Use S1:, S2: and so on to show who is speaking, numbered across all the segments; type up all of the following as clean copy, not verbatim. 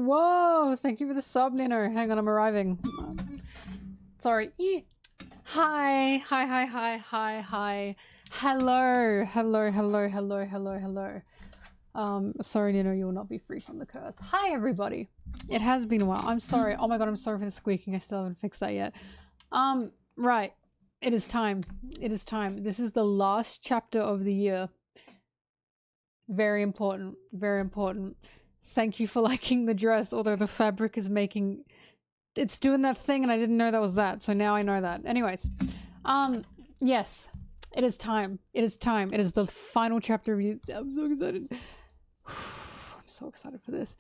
S1: Whoa! Thank you for the sub, Nino. Hang on, I'm arriving. Sorry. Hi. Hi. Hello. Sorry, Nino, you will not be free from the curse. Hi, everybody. It has been a while. I'm sorry. Oh my god, I'm sorry for the squeaking. I still haven't fixed that yet. Right. It is time. It is time. This is the last chapter of the year. Very important. Very important. Thank you for liking the dress, although the fabric is making... It's doing that thing and I didn't know that was that, so now I know that. Anyways. Yes. It is time. It is time. It is the final chapter of you. I'm so excited. I'm so excited for this.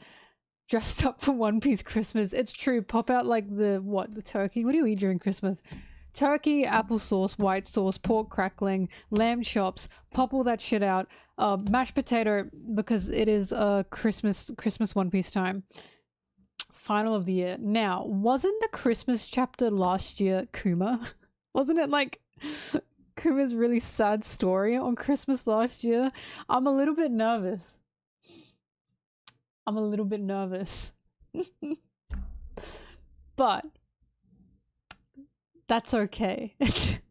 S1: Dressed up for One Piece Christmas. It's true. Pop out like the turkey? What do you eat during Christmas? Turkey, applesauce, white sauce, pork crackling, lamb chops. Pop all that shit out. Mashed potato, because it is Christmas One Piece time. Final of the year. Now, wasn't the Christmas chapter last year Kuma? Wasn't it like Kuma's really sad story on Christmas last year? I'm a little bit nervous. But that's okay.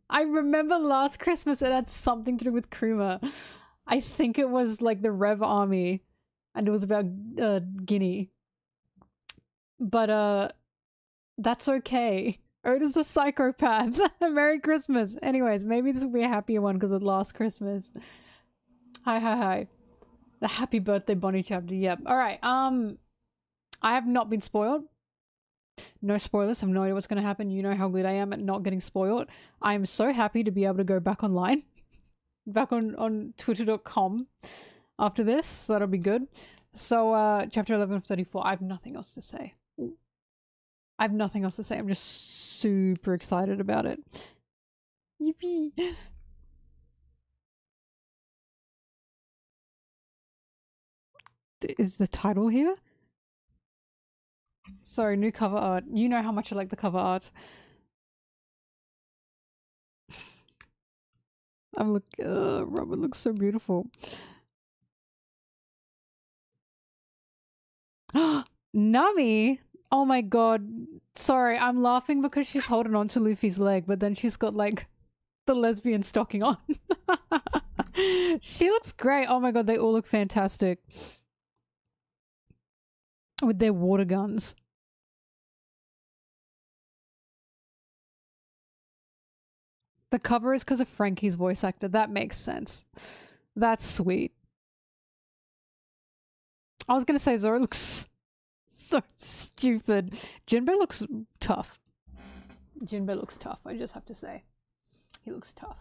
S1: I remember last Christmas it had something to do with Kuma. I think it was like the Rev Army and it was about Guinea. But that's okay. Oda's a psychopath. Merry Christmas. Anyways, maybe this will be a happier one because of last Christmas. Hi. The happy birthday Bonnie chapter. Yep. Alright, I have not been spoiled. No spoilers. I have no idea what's going to happen. You know how good I am at not getting spoiled. I am so happy to be able to go back online. Back on twitter.com after this. So that'll be good. So, chapter 11 of 34. I have nothing else to say. I'm just super excited about it. Yippee! Is the title here? Sorry, new cover art. You know how much I like the cover art. Robin looks so beautiful. Nami! Oh my god. Sorry, I'm laughing because she's holding on to Luffy's leg, but then she's got like the lesbian stocking on. She looks great. Oh my god, they all look fantastic. With their water guns. The cover is because of Frankie's voice actor. That makes sense. That's sweet. I was gonna say Zoro looks so stupid. Jinbei looks tough. I just have to say. He looks tough.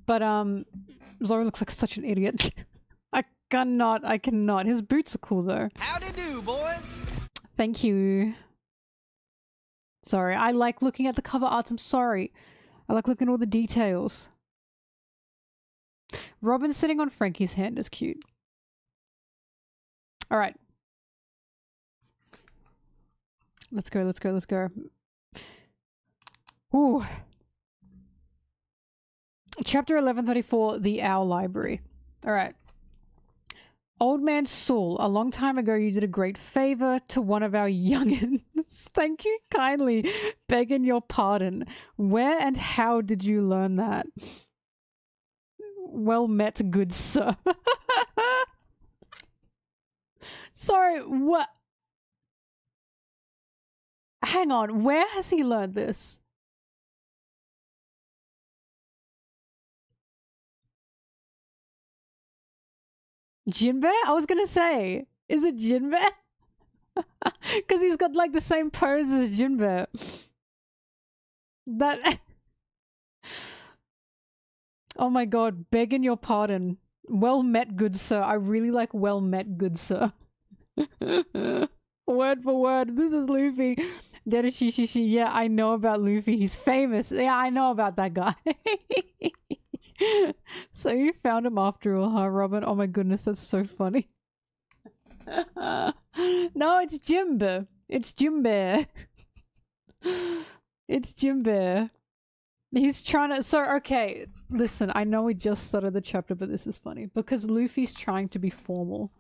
S1: But Zoro looks like such an idiot. I cannot. His boots are cool though.
S2: Howdy do, boys!
S1: Thank you. Sorry, I like looking at the cover arts, I'm sorry. I like looking at all the details. Robin sitting on Frankie's hand is cute. Alright. Let's go. Ooh. Chapter 1134, The Owl Library. Alright. Old Man Saul, a long time ago you did a great favor to one of our youngins. Thank you kindly. Begging your pardon. Where and how did you learn that? Well met, good sir. Sorry, what? Hang on, where has he learned this? Jinbei? I was gonna say, is it Jinbei? Because he's got like the same pose as Jinbei. That... Oh my god, begging your pardon. Well met, good sir. I really like well met, good sir. Word for word. This is Luffy. Derishishishi. Yeah, I know about Luffy. He's famous. Yeah, I know about that guy. So you found him after all, huh, Robin? Oh my goodness, that's so funny. No, it's Jinbei. It's Jinbei. It's Jinbei. He's trying to... So, okay, listen, I know we just started the chapter, but this is funny. Because Luffy's trying to be formal.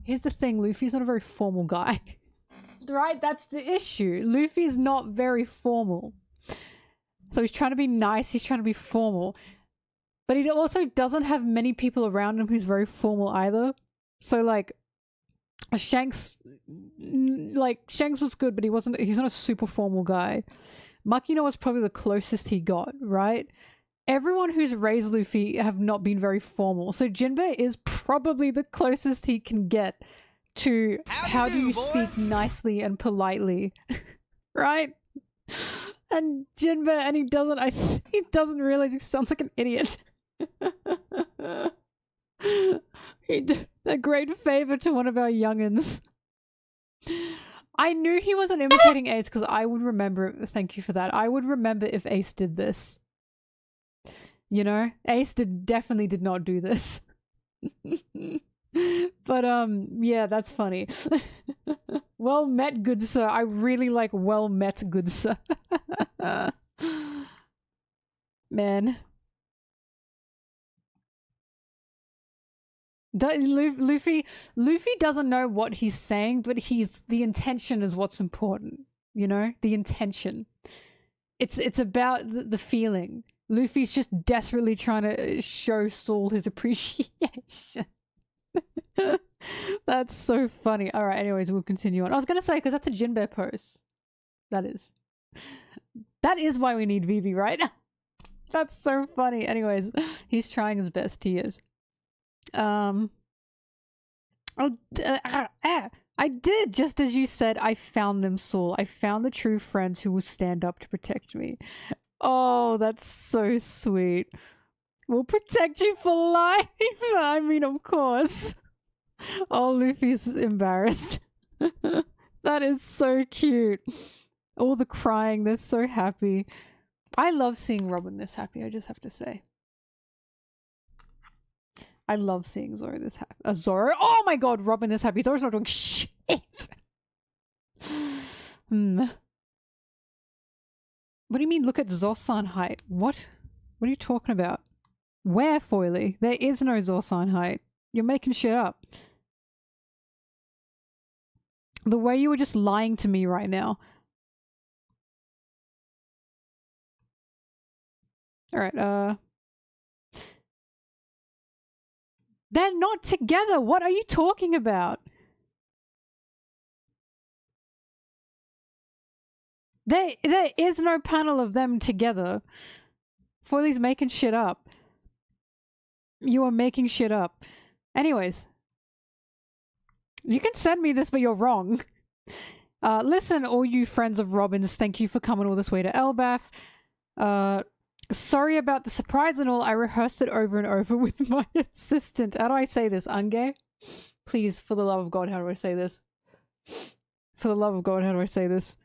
S1: Here's the thing, Luffy's not a very formal guy. Right? That's the issue. Luffy's not very formal. So he's trying to be nice, he's trying to be formal. But he also doesn't have many people around him who's very formal either. So like Shanks was good, but he's not a super formal guy. Makino was probably the closest he got, right? Everyone who's raised Luffy have not been very formal. So Jinbei is probably the closest he can get to how do you speak nicely and politely, right? And Jinbei, and he doesn't realize he sounds like an idiot. He did a great favor to one of our youngins. I knew he wasn't imitating Ace because I would remember it. Thank you for that. I would remember if Ace did this. You know? Ace definitely did not do this. But, yeah, that's funny. Well met, good sir. I really like well met, good sir. Man. Luffy doesn't know what he's saying, but the intention is what's important. You know? The intention. It's about the feeling. Luffy's just desperately trying to show Saul his appreciation. That's so funny. Alright, anyways, we'll continue on. I was gonna say, because that's a Jinbei pose. That is why we need Vivi, right? That's so funny. Anyways, he's trying his best. He is. I did, just as you said, I found them, Saul. I found the true friends who will stand up to protect me. Oh, that's so sweet. We'll protect you for life. I mean, of course. Oh, Luffy's embarrassed. That is so cute. All the crying, they're so happy. I love seeing Robin this happy, I just have to say. I love seeing Zoro this happy. Zoro? Oh my god, Robin this happy. Zoro's not doing shit. What do you mean, look at Zosan height? What? What are you talking about? Where, Foily? There is no Zosan height. You're making shit up. The way you were just lying to me right now. Alright, they're not together! What are you talking about? There is no panel of them together. Foily's making shit up. You are making shit up. Anyways. You can send me this, but you're wrong. Listen, all you friends of Robin's, thank you for coming all this way to Elbaf. Sorry about the surprise and all. I rehearsed it over and over with my assistant. How do I say this? Ange? Please, for the love of God, how do I say this? For the love of God, how do I say this?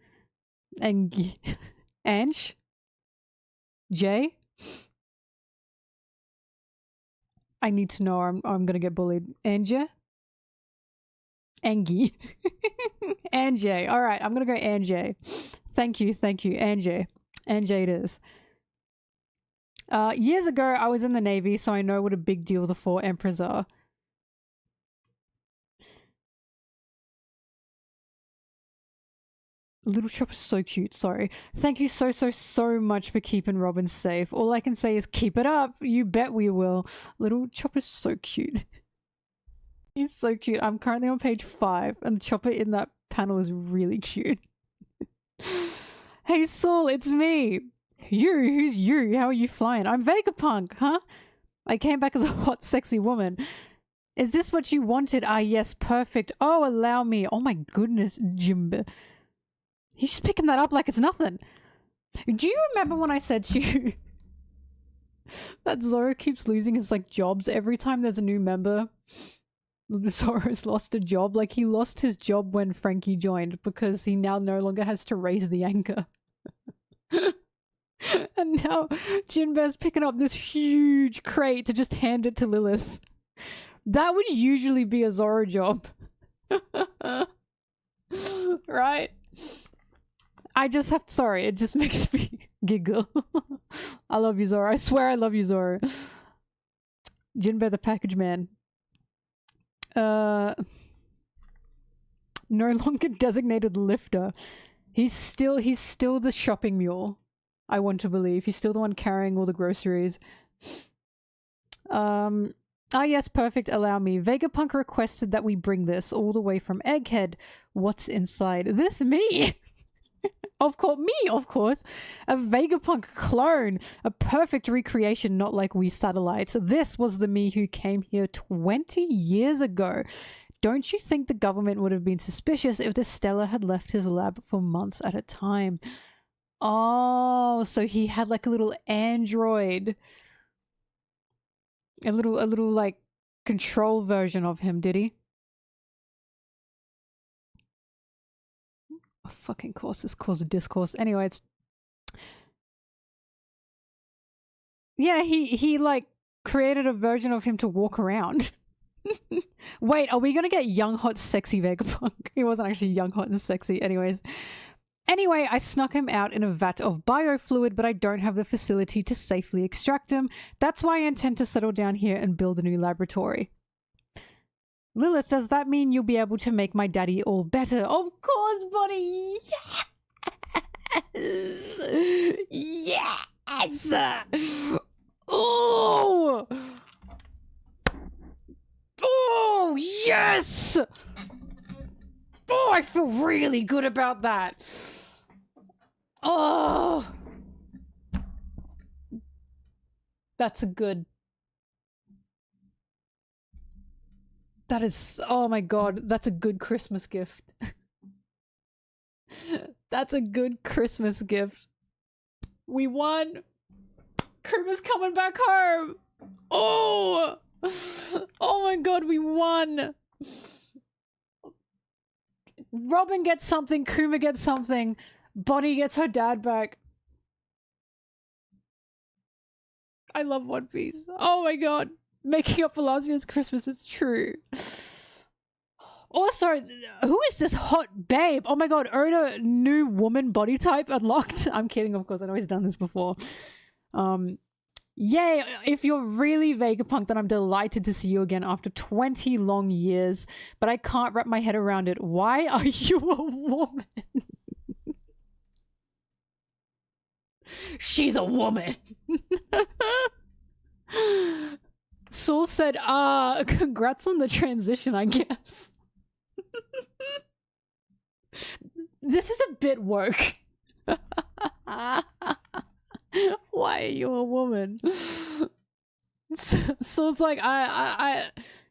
S1: Ange? Jay? I need to know, I'm gonna get bullied. Angie? Angie. Angie. Alright, I'm gonna go Angie. Thank you, Angie. Angie it is. Years ago, I was in the Navy, so I know what a big deal the 4 Emperors are. Little Chopper's so cute, sorry. Thank you so much for keeping Robin safe. All I can say is keep it up. You bet we will. Little Chopper's so cute. He's so cute. I'm currently on page 5, and the Chopper in that panel is really cute. Hey Saul, it's me! You? Who's you? How are you flying? I'm Vegapunk, huh? I came back as a hot, sexy woman. Is this what you wanted? Ah, yes, perfect. Oh, allow me. Oh my goodness, Jimbe. He's just picking that up like it's nothing. Do you remember when I said to you that Zoro keeps losing his, like, jobs every time there's a new member? Zoro's lost a job. Like, he lost his job when Frankie joined because he now no longer has to raise the anchor. And now Jinbei's picking up this huge crate to just hand it to Lilith. That would usually be a Zoro job. Right? I just have to, sorry, it just makes me giggle. I love you, Zoro. I swear I love you, Zoro. Jinbei the package man. No longer designated lifter. He's still the shopping mule. I want to believe. He's still the one carrying all the groceries. Ah yes, perfect, allow me. Vegapunk requested that we bring this all the way from Egghead. What's inside? This me! Of course. A Vegapunk clone. A perfect recreation, not like we satellites. This was the me who came here 20 years ago. Don't you think the government would have been suspicious if the Stellar had left his lab for months at a time? Oh, so he had like a little android. A little like control version of him, did he? Oh, fucking course, this caused a discourse. Anyway, it's yeah, he like created a version of him to walk around. Wait, are we gonna get young, hot, sexy Vegapunk? He wasn't actually young, hot, and sexy. Anyways. Anyway, I snuck him out in a vat of biofluid, but I don't have the facility to safely extract him. That's why I intend to settle down here and build a new laboratory. Lilith, does that mean you'll be able to make my daddy all better? Of course, buddy! Yes! Yes! Oh! Oh, yes! Oh, I feel really good about that. Oh, that's a good. That is, oh my god, that's a good Christmas gift. That's a good Christmas gift. We won. Kuma's coming back home. Oh, oh my god, we won. Robin gets something, Kuma gets something, Bonnie gets her dad back. I love One Piece. Oh my god. Making up for last year's Christmas is true. Also, who is this hot babe? Oh my god, Oda, new woman body type unlocked. I'm kidding, of course, I know he's done this before. Yay, if you're really Vegapunk, then I'm delighted to see you again after 20 long years, but I can't wrap my head around it. Why are you a woman? She's a woman! Saul said, congrats on the transition, I guess. This is a bit woke. Why are you a woman? Saul's like,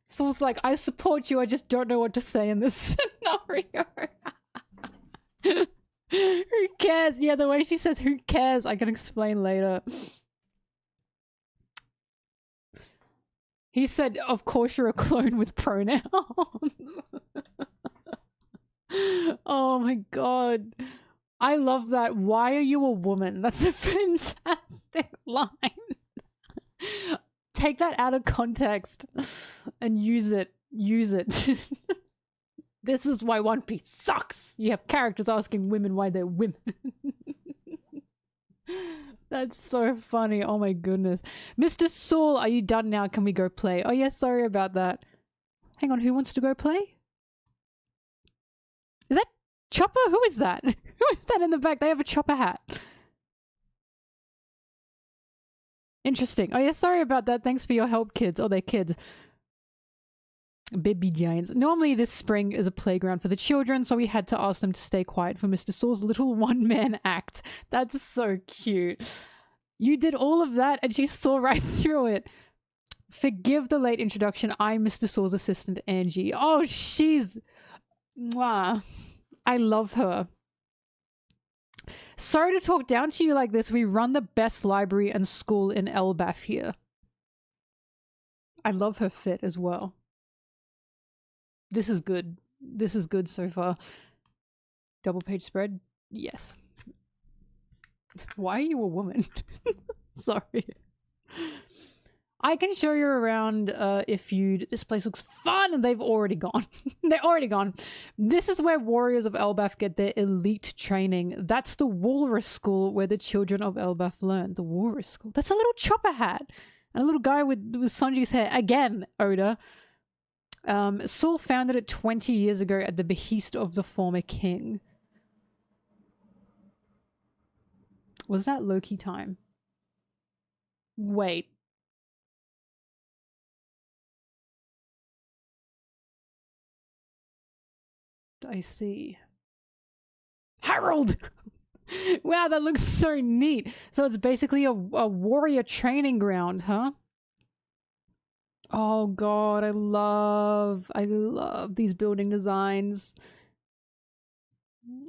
S1: Saul's like, I support you, I just don't know what to say in this scenario. Who cares? Yeah, the way she says who cares, I can explain later. He said, of course you're a clone with pronouns. Oh my god. I love that. Why are you a woman? That's a fantastic line. Take that out of context and use it. Use it. This is why One Piece sucks. You have characters asking women why they're women. That's so funny. Oh my goodness. Mr. Saul, are you done now? Can we go play? Oh yeah, sorry about that. Hang on, who wants to go play? Is that Chopper? Who is that? Who is that in the back? They have a Chopper hat. Interesting. Oh yeah, sorry about that. Thanks for your help, kids. Oh, they're kids. Baby giants. Normally this spring is a playground for the children, so we had to ask them to stay quiet for Mr. Saul's little one-man act. That's so cute. You did all of that and she saw right through it. Forgive the late introduction. I'm Mr. Saul's assistant, Angie. Oh, she's... Mwah. I love her. Sorry to talk down to you like this. We run the best library and school in Elbaf here. I love her fit as well. This is good. This is good so far. Double page spread? Yes. Why are you a woman? Sorry. I can show you around if you... This place looks fun and they've already gone. They're already gone. This is where warriors of Elbaf get their elite training. That's the Walrus School where the children of Elbaf learn. The Walrus School. That's a little Chopper hat. And a little guy with Sanji's hair. Again, Oda. Saul founded it 20 years ago at the behest of the former king. Was that Loki time? Wait. I see. Harold! Wow, that looks so neat. So it's basically a warrior training ground, huh? Oh god, I love these building designs.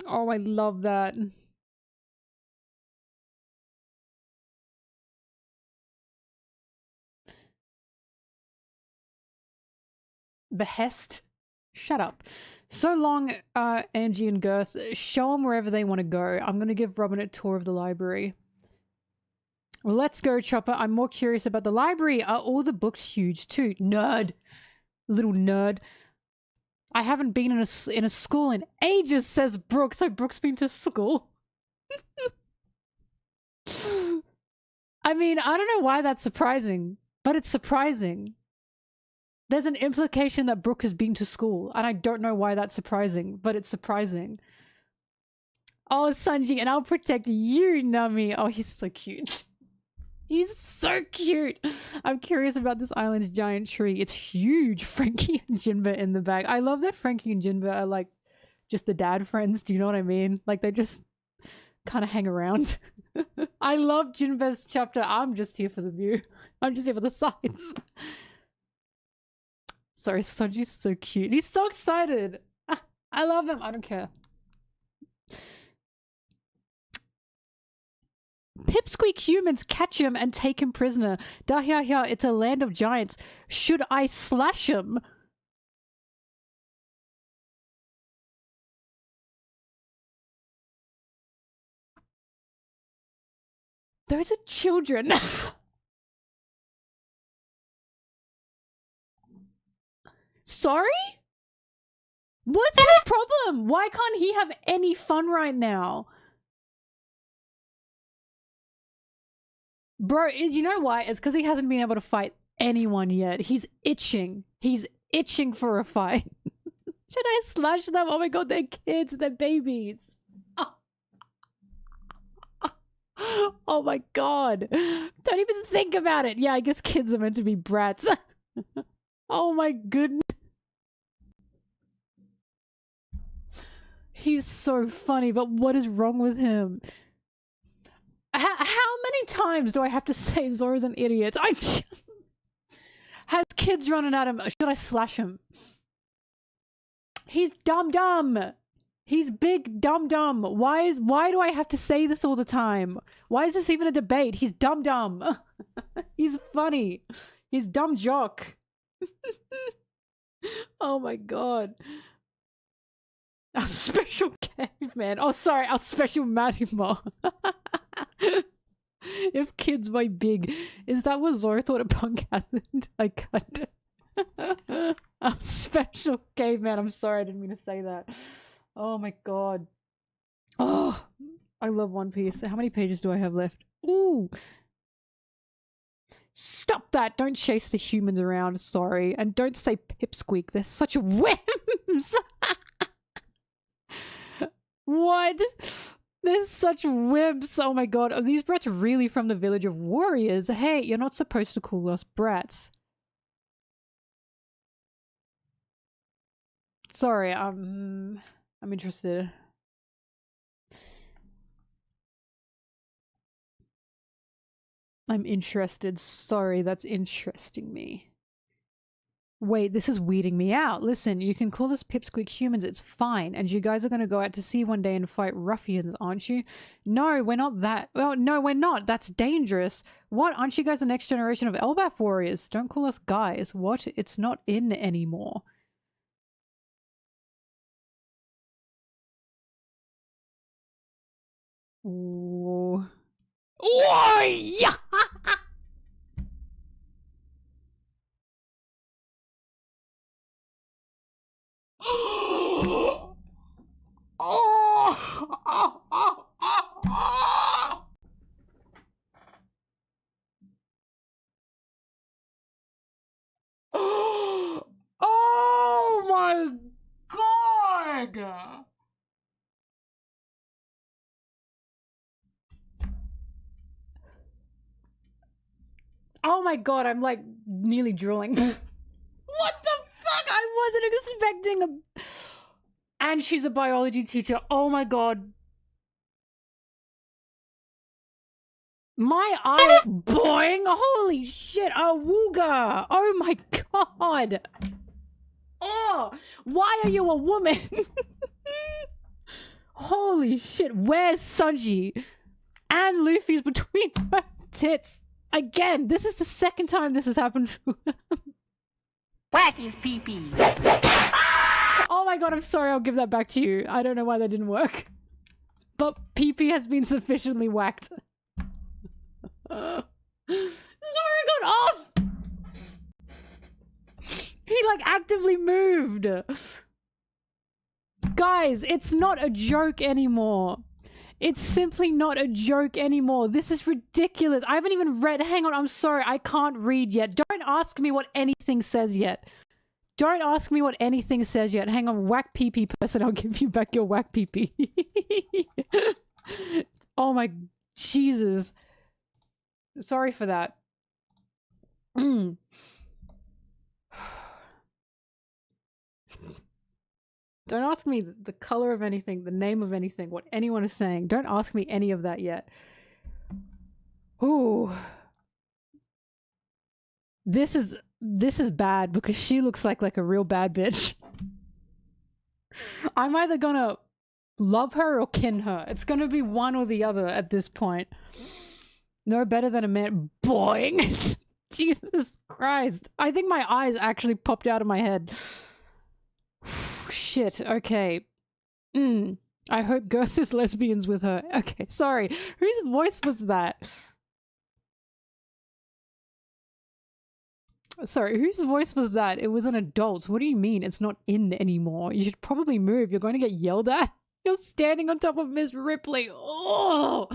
S1: Oh, I love that. Behest? Shut up. So long, Angie and Gus. Show them wherever they want to go. I'm going to give Robin a tour of the library. Let's go, Chopper. I'm more curious about the library. Are all the books huge too? Nerd. Little nerd. I haven't been in a school in ages, says Brooke. So Brooke's been to school. I mean, I don't know why that's surprising, but it's surprising. There's an implication that Brooke has been to school, and I don't know why that's surprising, but it's surprising. Oh, Sanji, and I'll protect you, Nami. Oh, he's so cute. He's so cute. I'm curious about this island's giant tree. It's huge. Frankie and Jinbei in the back. I love that Frankie and Jinbei are like just the dad friends. Do you know what I mean? Like they just kind of hang around. I love Jinbei's chapter. I'm just here for the view. I'm just here for the sights. Sorry, Sanji's so cute. He's so excited. I love him. I don't care. Pipsqueak humans catch him and take him prisoner. Dahya, it's a land of giants. Should I slash him? Those are children. Sorry? What's his problem? Why can't he have any fun right now? Bro, you know why? It's because he hasn't been able to fight anyone yet. He's itching. He's itching for a fight. Should I slash them? Oh my god, they're kids. They're babies. Oh my god. Don't even think about it. Yeah, I guess kids are meant to be brats. Oh my goodness. He's so funny, but what is wrong with him? How many times do I have to say Zoro's an idiot? I just... Has kids running at him. Should I slash him? He's dumb. He's big dumb. Why do I have to say this all the time? Why is this even a debate? He's dumb. He's funny. He's dumb jock. Oh my god. Our special caveman. Oh, sorry, our special Marimo. If kids by big, is that what Zoro thought a punk happened? I can't. Our special caveman. I'm sorry, I didn't mean to say that. Oh my god. Oh, I love One Piece. How many pages do I have left? Ooh. Stop that! Don't chase the humans around, sorry. And don't say pipsqueak, they're such whims! What? They're such wimps. Oh my god. Are these brats really from the village of warriors? Hey, you're not supposed to call us brats. Sorry, I'm interested. I'm interested. Sorry, that's interesting me. Wait, this is weeding me out. Listen, you can call us pipsqueak humans, it's fine. And you guys are going to go out to sea one day and fight ruffians, aren't you? No, we're not that. Well, no, we're not. That's dangerous. What? Aren't you guys the next generation of Elbaf warriors? Don't call us guys. What? It's not in anymore. Ooh. Whoa! Yeah! Oh! god! Oh my god, I'm like nearly drooling. What the fuck? I wasn't expecting a... And she's a biology teacher. Oh my god. My eye... Boing! Holy shit! Awooga! Oh my god! Oh! Why are you a woman? Holy shit, where's Sanji? And Luffy's between her tits. Again, this is the second time this has happened to him.
S2: Whack his pee-pee.
S1: Oh my god, I'm sorry, I'll give that back to you. I don't know why that didn't work. But pee-pee has been sufficiently whacked. Zoro got off! He like actively moved. Guys, it's not a joke anymore. It's simply not a joke anymore. This is ridiculous. I haven't even read... Hang on, I'm sorry. I can't read yet. Don't ask me what anything says yet. Don't ask me what anything says yet. Hang on, whack pee-pee person. I'll give you back your whack pee-pee. Oh my... Jesus. Sorry for that. Don't ask me the color of anything, the name of anything, what anyone is saying. Don't ask me any of that yet. Ooh. This is bad because she looks like a real bad bitch. I'm either gonna love her or kin her. It's gonna be one or the other at this point. No better than a man. Boing! Jesus Christ. I think my eyes actually popped out of my head. Shit, okay. I hope Girth is lesbians with her. Okay, sorry. Whose voice was that? Sorry, whose voice was that? It was an adult. What do you mean it's not in anymore? You should probably move. You're going to get yelled at. You're standing on top of Miss Ripley. Oh!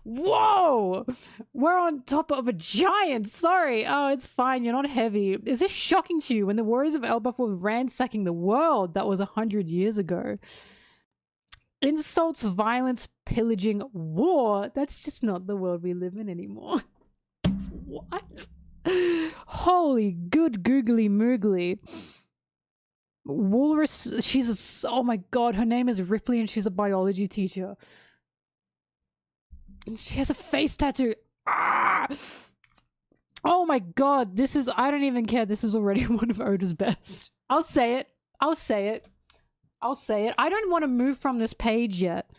S1: Whoa! We're on top of a giant! Sorry! Oh, it's fine, you're not heavy. Is this shocking to you when the warriors of Elbaf were ransacking the world that was 100 years ago? Insults, violence, pillaging, war. That's just not the world we live in anymore. What? Holy good googly moogly. Walrus, she's a... Oh my god, her name is Ripley and she's a biology teacher. And she has a face tattoo. Ah! Oh my god, this is... I don't even care. This is already one of Oda's best. I'll say it. I'll say it. I'll say it. I don't want to move from this page yet.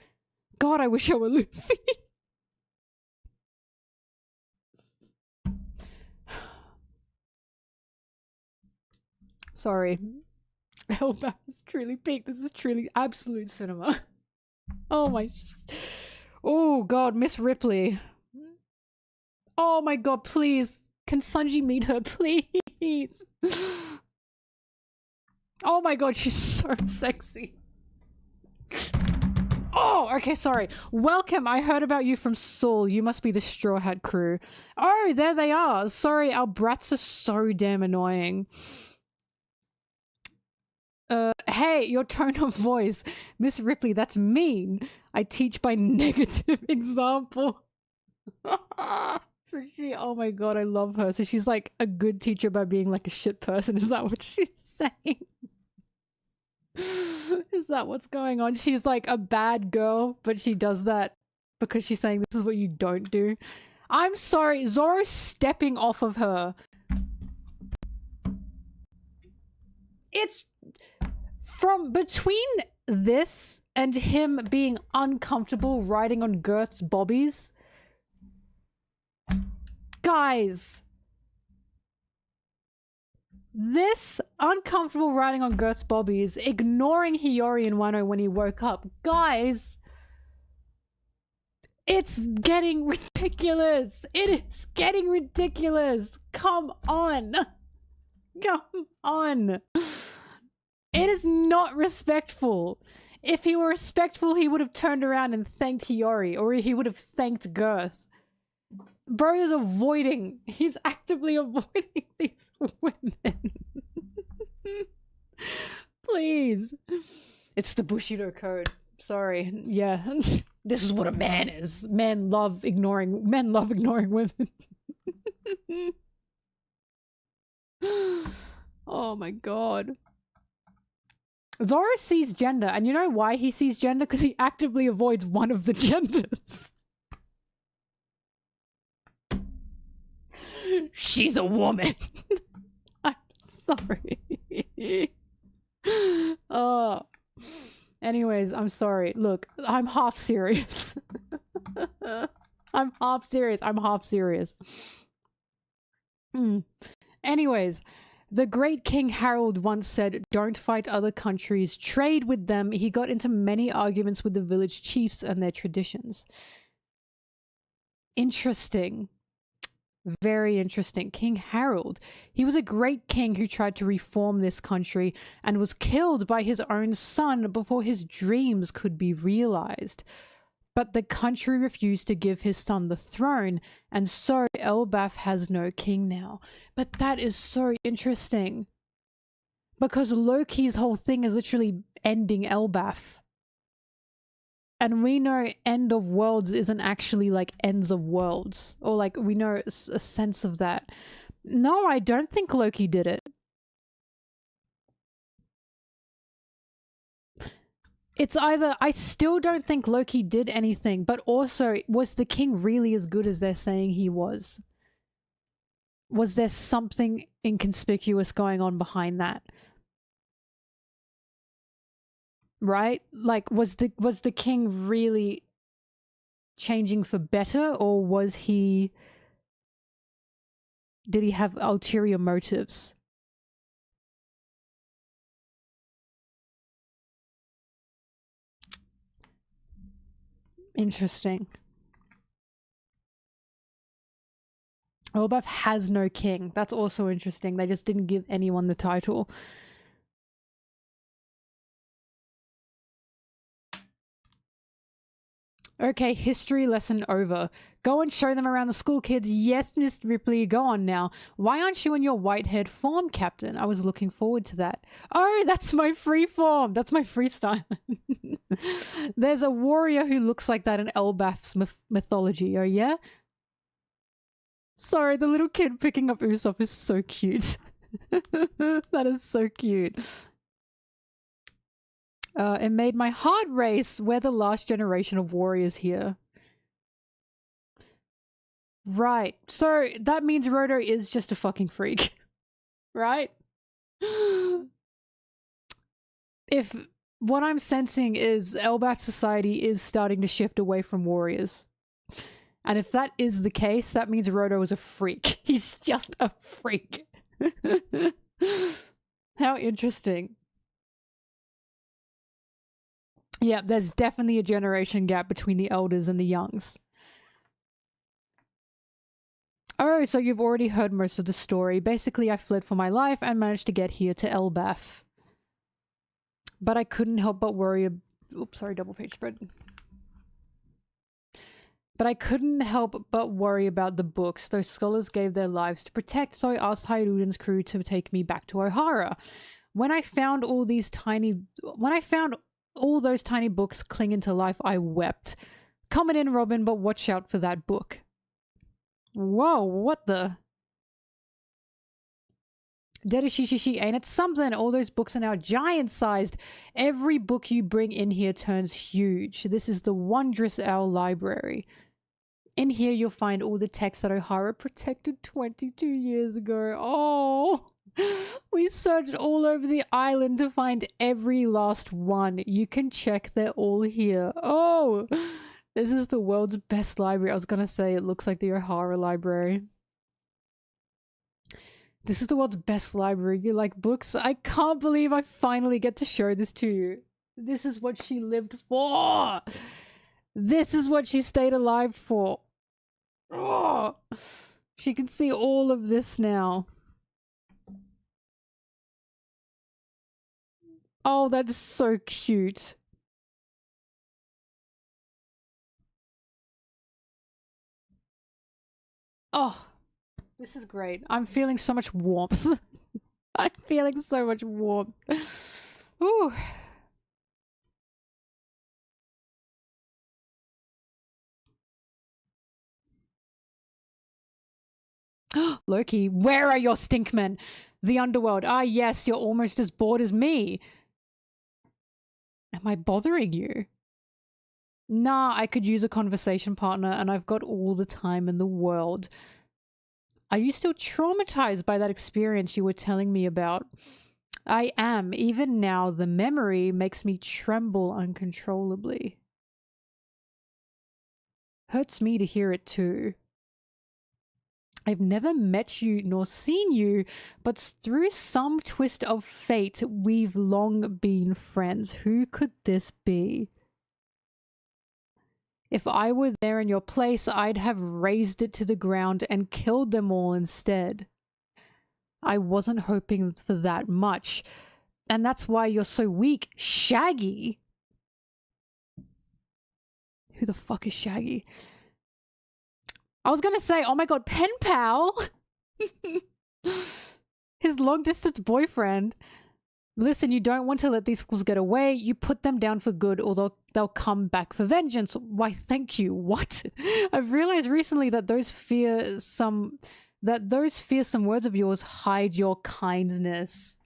S1: God, I wish I were Luffy. Sorry. Elbaf is truly peak. This is truly absolute cinema. Oh my... Oh god, Miss Ripley. Oh my god, please. Can Sanji meet her, please? Oh my god, she's so sexy. Oh, okay, sorry. Welcome, I heard about you from Saul. You must be the Straw Hat crew. Oh, there they are. Sorry, our brats are so damn annoying. Hey, your tone of voice. Miss Ripley, that's mean. I teach by negative example. So she, oh my god, I love her. So she's like a good teacher by being like a shit person. Is that what she's saying? Is that what's going on? She's like a bad girl, but she does that because she's saying this is what you don't do. I'm sorry, Zoro's stepping off of her. It's from between this and him being uncomfortable riding on Girth's bobbies. Guys. This uncomfortable riding on Girth's bobbies, ignoring Hiyori and Wano when he woke up. Guys. It's getting ridiculous. It is getting ridiculous. Come on. Come on. It is not respectful. If he were respectful, he would have turned around and thanked Hiyori, or he would have thanked Girth. Bro is avoiding. He's actively avoiding these women. Please. It's the Bushido code. Sorry. Yeah. This is what a man is. Men love ignoring women. Oh my god. Zoro sees gender, and you know why he sees gender? Because he actively avoids one of the genders. She's a woman. I'm sorry. Oh. Anyways, I'm sorry. Look, I'm half serious. I'm half serious. Anyways, the great King Harold once said, "Don't fight other countries, trade with them." He got into many arguments with the village chiefs and their traditions. Interesting. Very interesting. King Harold. He was a great king who tried to reform this country and was killed by his own son before his dreams could be realized. But the country refused to give his son the throne, and so Elbaf has no king now. But that is so interesting. Because Loki's whole thing is literally ending Elbaf. And we know end of worlds isn't actually like ends of worlds. Or like we know a sense of that. No, I don't think Loki did it. It's either, I still don't think Loki did anything, but also, was the king really as good as they're saying he was? Was there something inconspicuous going on behind that? Right? Like, was the king really changing for better, or was he... Did he have ulterior motives? Interesting. Elbaf has no king. That's also interesting. They just didn't give anyone the title. Okay, history lesson over. Go and show them around the school, kids. Yes, Miss Ripley, go on now. Why aren't you in your white-haired form, Captain? I was looking forward to that. Oh, that's my free form. That's my freestyle. There's a warrior who looks like that in Elbaf's mythology. Oh, yeah? Sorry, the little kid picking up Usopp is so cute. That is so cute. It made my heart race. We're the last generation of warriors here. Right. So that means Roto is just a fucking freak. Right? If what I'm sensing is Elbaf society is starting to shift away from warriors. And if that is the case, that means Roto is a freak. He's just a freak. How interesting. Yeah, there's definitely a generation gap between the elders and the youngs. Oh, so you've already heard most of the story. Basically, I fled for my life and managed to get here to Elbaf. But I couldn't help but worry... Oops, sorry, double page spread. But I couldn't help but worry about the books. Those scholars gave their lives to protect, so I asked Hyruden's crew to take me back to Ohara. When I found all those tiny books clinging to life, I wept. Coming in, Robin, but watch out for that book. Whoa, what the? Dedashishishi, ain't it something? All those books are now giant-sized. Every book you bring in here turns huge. This is the wondrous Owl Library. In here you'll find all the texts that Ohara protected 22 years ago. Oh, we searched all over the island to find every last one. You can check, they're all here. Oh, this is the world's best library. I was gonna say it looks like the Ohara Library. This is the world's best library. You like books? I can't believe I finally get to show this to you. This is what she lived for. This is what she stayed alive for. Oh, she can see all of this now. Oh, that's so cute. Oh, this is great. I'm feeling so much warmth. I'm feeling so much warmth. Ooh. Loki, where are your stinkmen? The underworld. Ah, yes, you're almost as bored as me. Am I bothering you? Nah, I could use a conversation partner and I've got all the time in the world. Are you still traumatized by that experience you were telling me about? I am. Even now, the memory makes me tremble uncontrollably. Hurts me to hear it too. I've never met you nor seen you, but through some twist of fate, we've long been friends. Who could this be? If I were there in your place, I'd have razed it to the ground and killed them all instead. I wasn't hoping for that much, and that's why you're so weak. Shaggy? Who the fuck is Shaggy? I was gonna say, oh my god, pen pal! His long-distance boyfriend. Listen, you don't want to let these fools get away. You put them down for good or they'll come back for vengeance. Why, thank you. What? I've realized recently that those fearsome words of yours hide your kindness.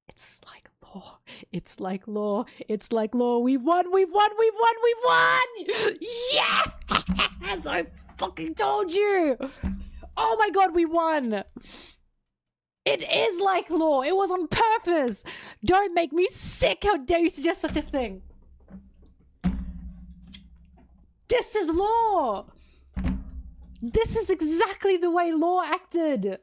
S1: It's like law. It's like law. It's like law. We won! We won! We won! We won! Yeah! As I fucking told you! Oh my god, we won! It is like law. It was on purpose. Don't make me sick. How dare you suggest such a thing? This is law. This is exactly the way law acted.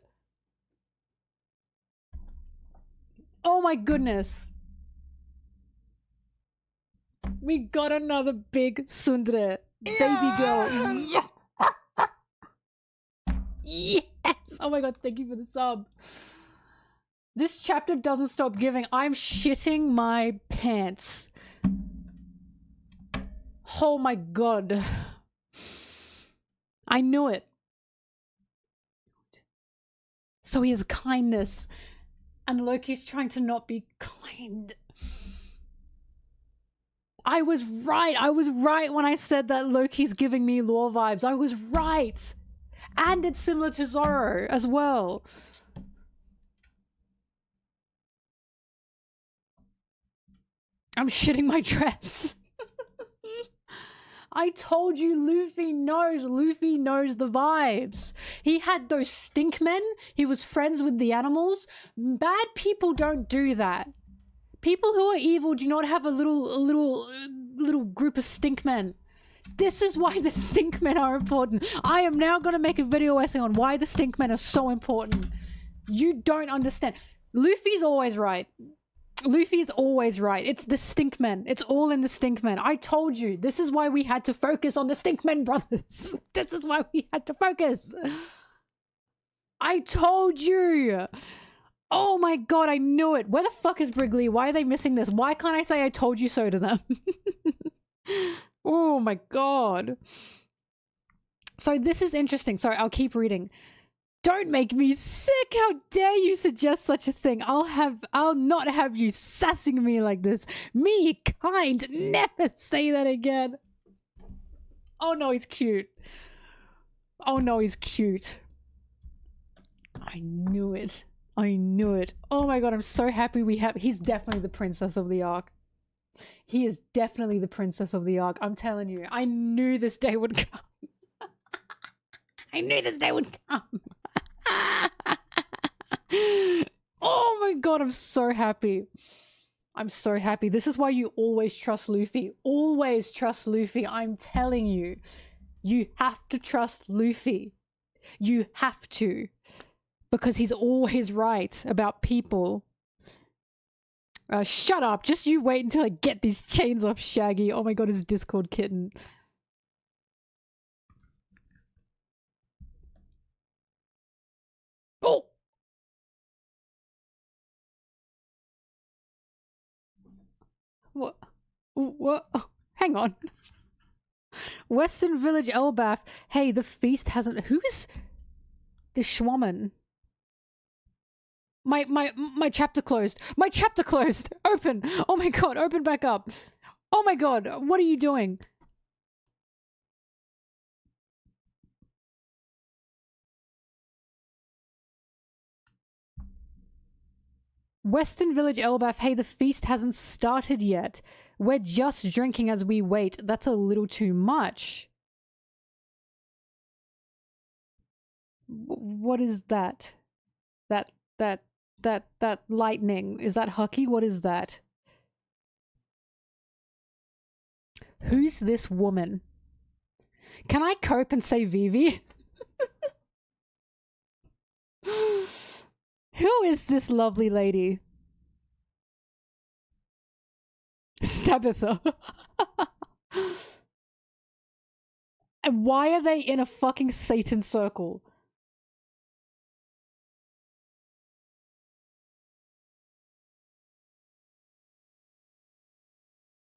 S1: Oh my goodness. We got another big tsundere. Baby girl. Yes! Oh my god, thank you for the sub. This chapter doesn't stop giving. I'm shitting my pants. Oh my god. I knew it. So he has kindness. And Loki's trying to not be kind. I was right. I was right when I said that Loki's giving me law vibes. I was right. And it's similar to Zoro as well. I'm shitting my dress. I told you Luffy knows. Luffy knows the vibes. He had those stink men. He was friends with the animals. Bad people don't do that. People who are evil do not have a little group of stink men. This is why the stinkmen are important. I am now going to make a video essay on why the stinkmen are so important. You don't understand. Luffy's always right. Luffy's always right. It's the stinkmen. It's all in the stinkmen. I told you. This is why we had to focus on the stinkmen brothers. This is why we had to focus. I told you. Oh my god, I knew it. Where the fuck is Wrigley? Why are they missing this? Why can't I say I told you so to them? Oh my god. So this is interesting. Sorry, I'll keep reading. Don't make me sick. How dare you suggest such a thing? I'll not have you sassing me like this. Me kind. Never say that again. Oh no, he's cute. Oh no, he's cute. I knew it. I knew it. Oh my god, I'm so happy he's definitely the princess of the arc. He is definitely the princess of the arc. I'm telling you. I knew this day would come. I knew this day would come. Oh my god, I'm so happy. I'm so happy. This is why you always trust Luffy. Always trust Luffy. I'm telling you. You have to trust Luffy. You have to. Because he's always right about people. Shut up. Just you wait until I get these chains off Shaggy. Oh my god, his Discord kitten. Oh! What? What? Oh, hang on. Western Village Elbaf. Hey, the feast hasn't... Who's... the Schwammen? My chapter closed. My chapter closed. Open. Oh my god, open back up. Oh my god, what are you doing? Western Village Elbaf, hey, the feast hasn't started yet. We're just drinking as we wait. That's a little too much. What is that? That lightning. Is that Hucky? What is that? Who's this woman? Can I cope and say Vivi? Who is this lovely lady? Stabitha. And why are they in a fucking Satan circle?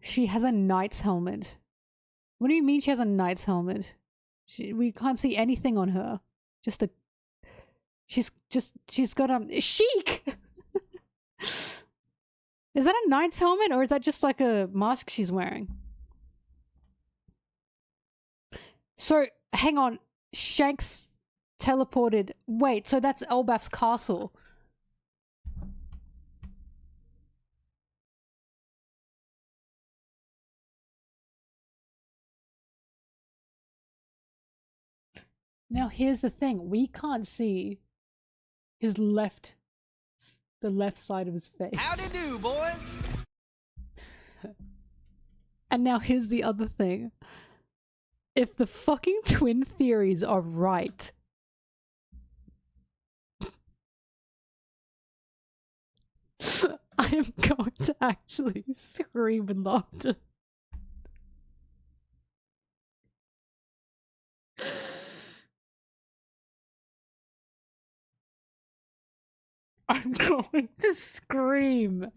S1: She has a knight's helmet. What do you mean she has a knight's helmet? We can't see anything on her. Just a... She's got a... Chic! Is that a knight's helmet or is that just like a mask she's wearing? So, hang on. Shanks teleported. Wait, so that's Elbaf's castle. Now here's the thing. We can't see his left... the left side of his face.
S3: Howdy do, boys!
S1: And now here's the other thing. If the fucking twin theories are right, I am going to actually scream with laughter. I'm going to scream.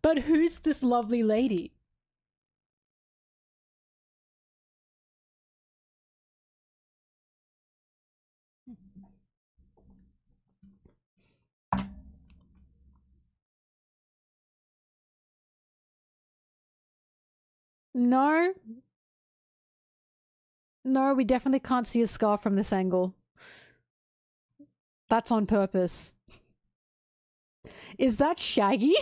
S1: But who's this lovely lady? No. No, we definitely can't see a scar from this angle. That's on purpose. Is that Shaggy?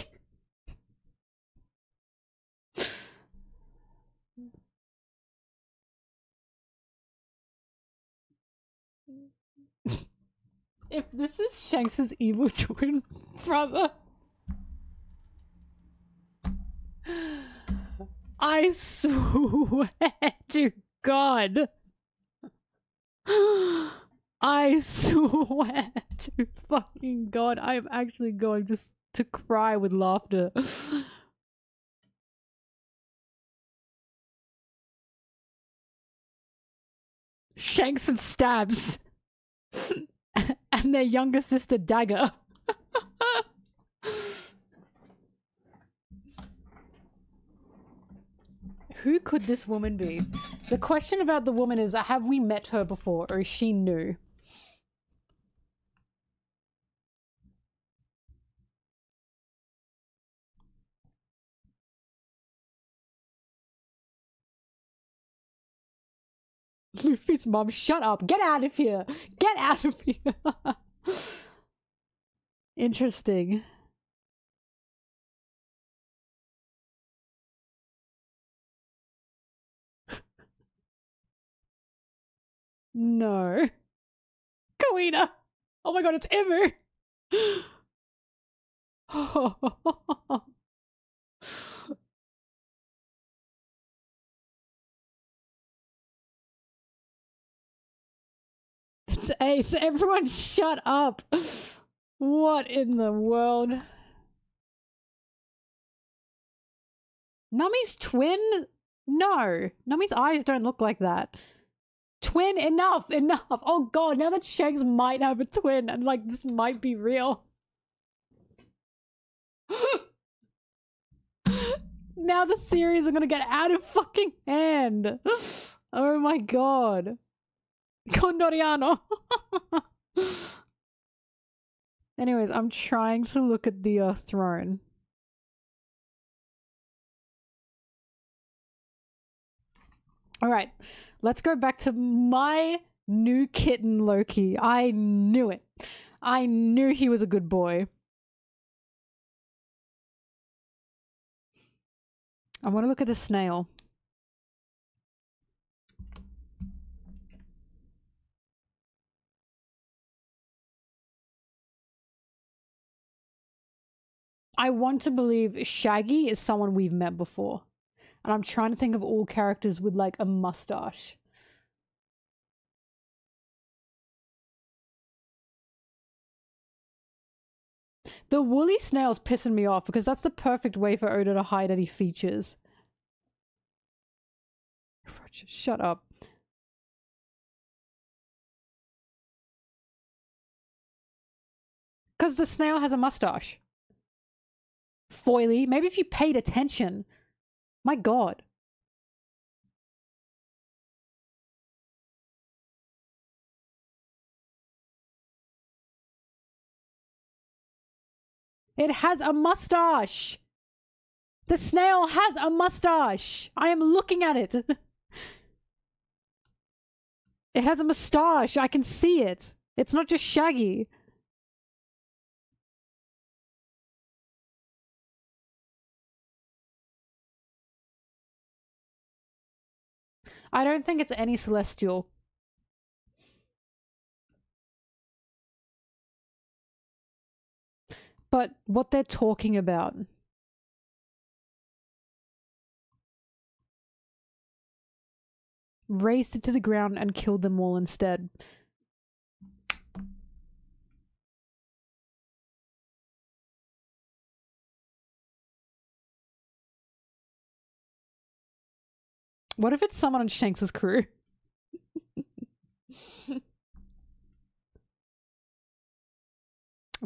S1: If this is Shanks' evil twin brother, I swear to God. I swear to fucking God, I am actually going to cry with laughter. Shanks and Stabs. And their younger sister Dagger. Who could this woman be? The question about the woman is, have we met her before, or is she new? Luffy's mom, shut up! Get out of here! Get out of here! Interesting. No. Koina! Oh my god, it's Emu! It's Ace. Everyone shut up. What in the world? Nami's twin? No. Nami's eyes don't look like that. Twin, enough, enough. Oh god, now that Shanks might have a twin and like this might be real. Now the theories are gonna get out of fucking hand. Oh my god. Condoriano. Anyways, I'm trying to look at the throne. Alright, let's go back to my new kitten Loki. I knew it. I knew he was a good boy. I want to look at the snail. I want to believe Shaggy is someone we've met before. And I'm trying to think of all characters with like a mustache. The woolly snail's pissing me off because that's the perfect way for Oda to hide any features. Shut up. Because the snail has a mustache. Foily. Maybe if you paid attention. My god. It has a mustache. The snail has a mustache. I am looking at it. It has a mustache. I can see it. It's not just Shaggy. I don't think it's any celestial. But what they're talking about. Raised it to the ground and killed them all instead. What if it's someone on Shanks' crew?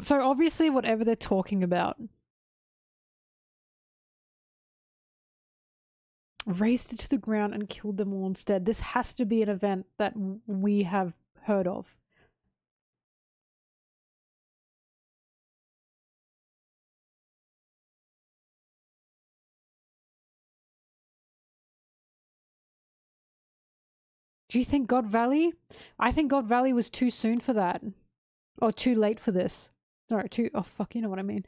S1: So obviously whatever they're talking about. Raised it to the ground and killed them all instead. This has to be an event that we have heard of. Do you think God Valley? I think God Valley was too soon for that. Or too late for this. Sorry, oh fuck, you know what I mean.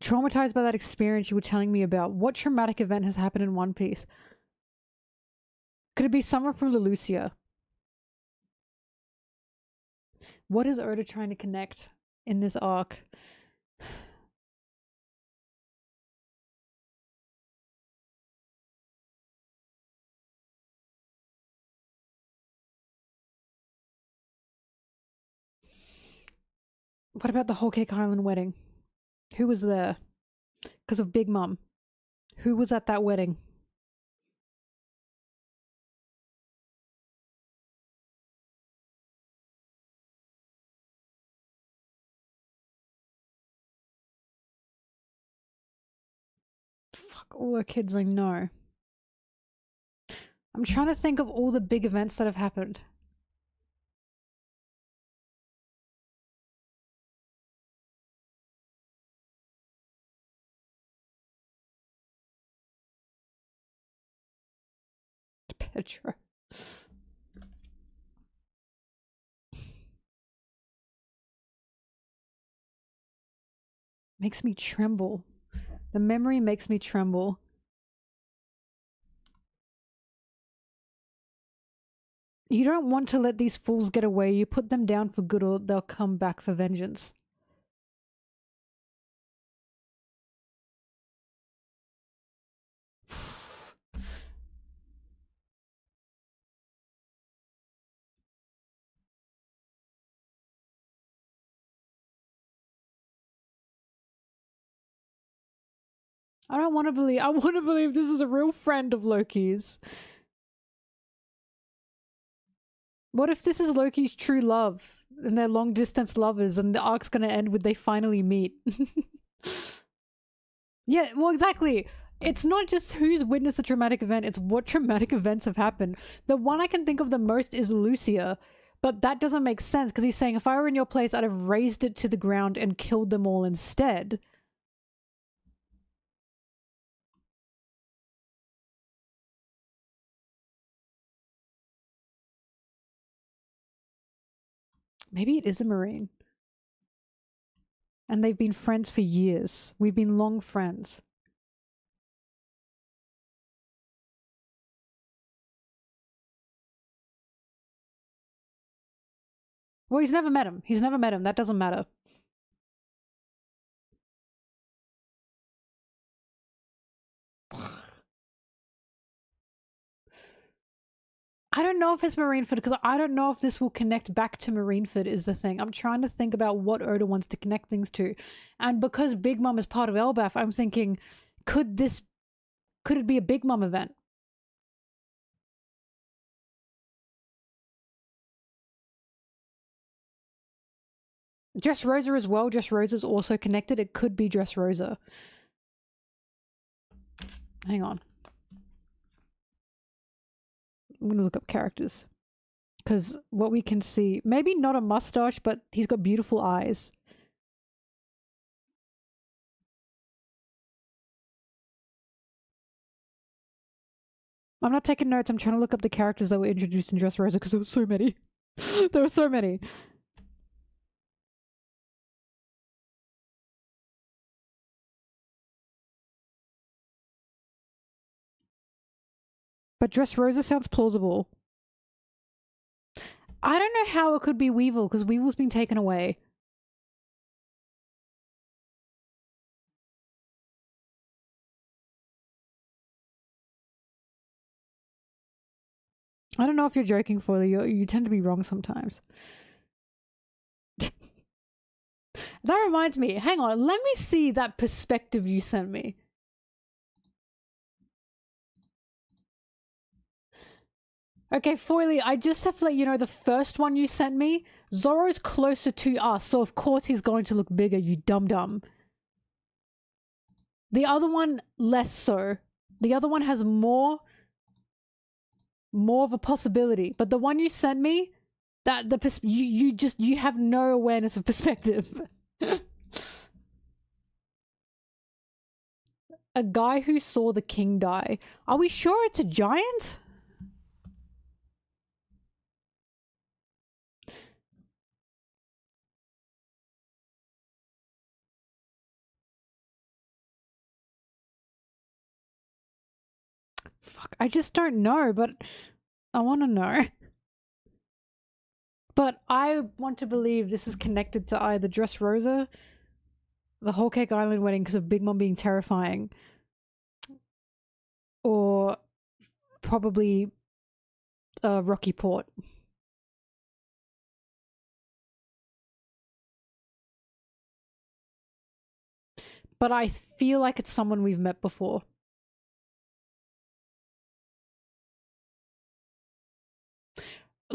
S1: Traumatized by that experience you were telling me about. What traumatic event has happened in One Piece? Could it be someone from Leloucia? What is Oda trying to connect in this arc? What about the Whole Cake Island wedding? Who was there? Because of Big Mom. Who was at that wedding? Fuck all the kids I know. I'm trying to think of all the big events that have happened. Pedro. Makes me tremble. The memory makes me tremble. You don't want to let these fools get away. You put them down for good or they'll come back for vengeance. I want to believe this is a real friend of Loki's. What if this is Loki's true love and they're long distance lovers and the arc's gonna end with they finally meet? Yeah, well, exactly. It's not just who's witnessed a traumatic event, it's what traumatic events have happened. The one I can think of the most is Lucia, but that doesn't make sense because he's saying if I were in your place, I'd have razed it to the ground and killed them all instead. Maybe it is a Marine. And they've been friends for years. We've been long friends. Well, he's never met him. He's never met him. That doesn't matter. I don't know if it's Marineford because I don't know if this will connect back to Marineford is the thing. I'm trying to think about what Oda wants to connect things to. And because Big Mom is part of Elbaf, I'm thinking, could it be a Big Mom event? Dressrosa as well. Dressrosa's also connected. It could be Dressrosa. Hang on. I'm gonna look up characters. Because what we can see, maybe not a mustache, but he's got beautiful eyes. I'm not taking notes. I'm trying to look up the characters that were introduced in Dressrosa because there were so many. There were so many. But Dressrosa sounds plausible. I don't know how it could be Weevil because Weevil's been taken away. I don't know if you're joking, Foiler. You tend to be wrong sometimes. That reminds me. Hang on. Let me see that perspective you sent me. Okay, Foily, I just have to let you know the first one you sent me, Zoro's closer to us, so of course he's going to look bigger, you dum-dum. The other one, less so. The other one has more of a possibility. But the one you sent me, you have no awareness of perspective. A guy who saw the king die. Are we sure it's a giant? Fuck, I just don't know, but I want to know. But I want to believe this is connected to either Dressrosa, the Whole Cake Island wedding because of Big Mom being terrifying, or probably Rocky Port. But I feel like it's someone we've met before.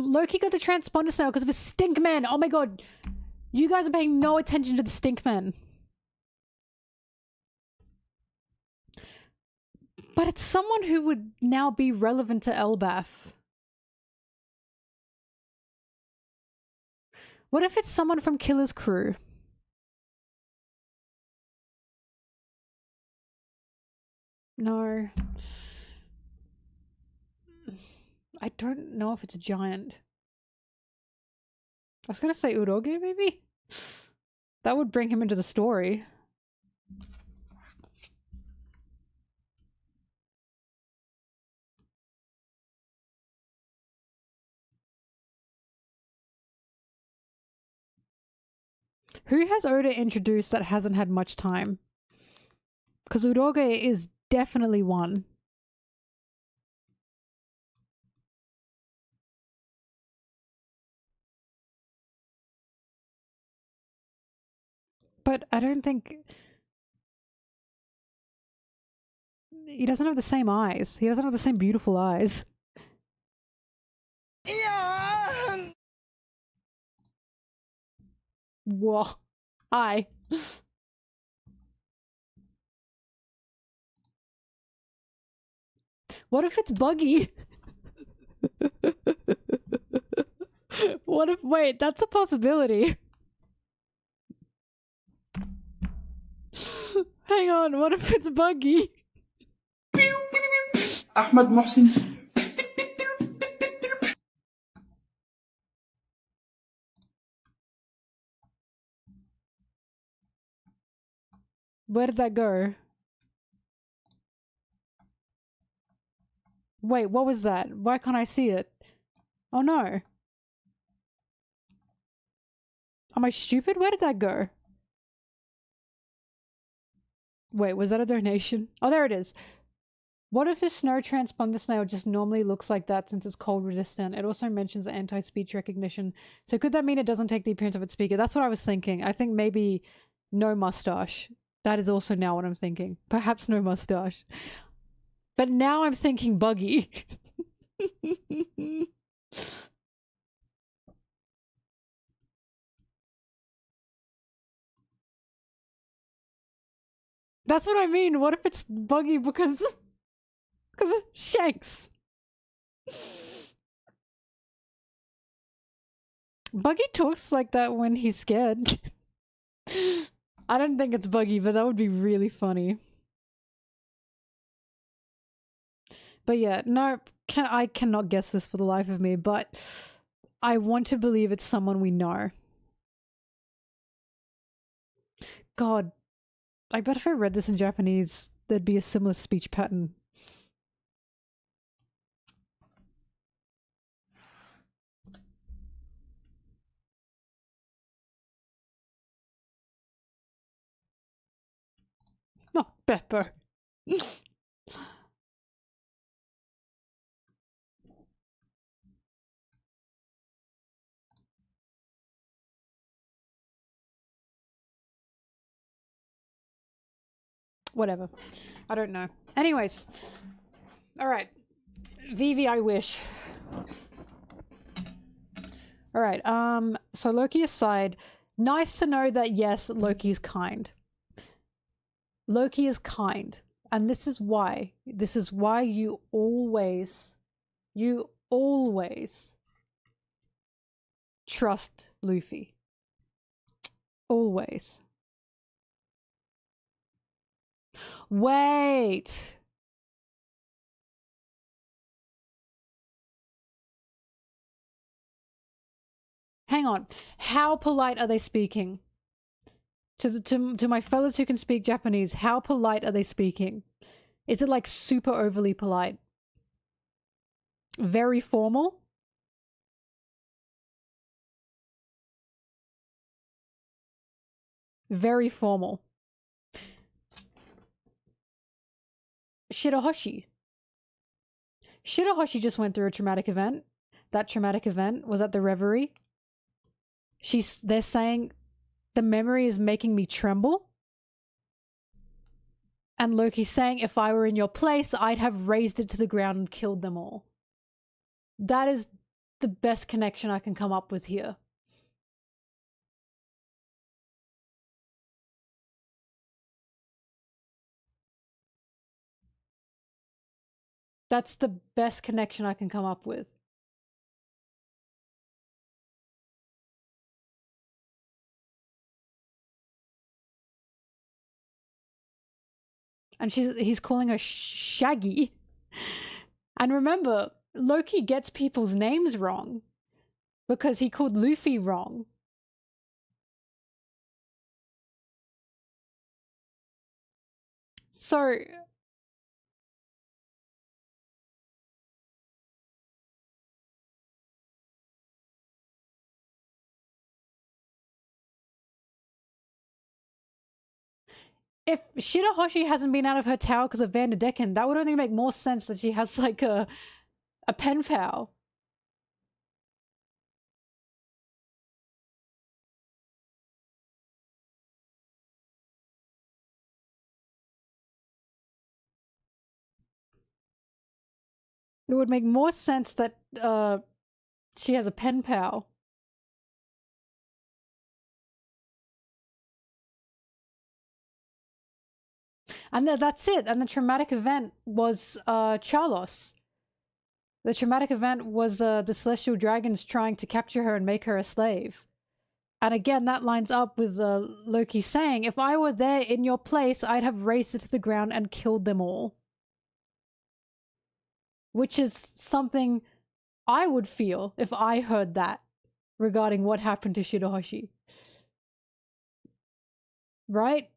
S1: Loki got the transponder cell because of a stink man. Oh my god. You guys are paying no attention to the stink man. But it's someone who would now be relevant to Elbaf. What if it's someone from Killer's crew? No. I don't know if it's a giant. I was gonna say Uroge, maybe? That would bring him into the story. Who has Oda introduced that hasn't had much time? Because Uroge is definitely one. But I don't think... He doesn't have the same eyes. He doesn't have the same beautiful eyes. Yeah. Whoa. Hi. What if it's Buggy? What if... Wait, that's a possibility. Hang on, what if it's Buggy?
S3: Ahmed Mohsin.
S1: Where did that go? Wait, what was that? Why can't I see it? Oh no. Am I stupid? Where did that go? Wait, was that a donation? Oh, there it is. What if the snow transponder snail just normally looks like that since it's cold resistant? It also mentions anti-speech recognition. So could that mean it doesn't take the appearance of its speaker? That's what I was thinking. I think maybe no mustache. That is also now what I'm thinking. Perhaps no mustache. But now I'm thinking Buggy. That's what I mean. What if it's Buggy because Shanks? Buggy talks like that when he's scared. I don't think it's Buggy, but that would be really funny. But yeah, no, I cannot guess this for the life of me, but I want to believe it's someone we know. God, I bet if I read this in Japanese, there'd be a similar speech pattern. No, Beppo. Whatever. I don't know. Anyways. Alright. Vivi, I wish. Alright, so Loki aside, nice to know that yes, Loki is kind. Loki is kind. And this is why. This is why you always trust Luffy. Always. Wait. Hang on. How polite are they speaking? To my fellows who can speak Japanese, how polite are they speaking? Is it like super overly polite? Very formal? Very formal. Shirahoshi. Shirahoshi just went through a traumatic event. That traumatic event was at the Reverie. They're saying the memory is making me tremble. And Loki's saying if I were in your place, I'd have razed it to the ground and killed them all. That is the best connection I can come up with here. That's the best connection I can come up with. And he's calling her Shaggy. And remember, Loki gets people's names wrong because he called Luffy wrong. So if Shirahoshi hasn't been out of her tower because of Vanderdecken, that would only make more sense that she has like a pen pal. It would make more sense that she has a pen pal. And that's it. And the traumatic event was Charlos. The traumatic event was the Celestial Dragons trying to capture her and make her a slave. And again, that lines up with Loki saying, if I were there in your place, I'd have razed it to the ground and killed them all. Which is something I would feel if I heard that regarding what happened to Shirahoshi. Right?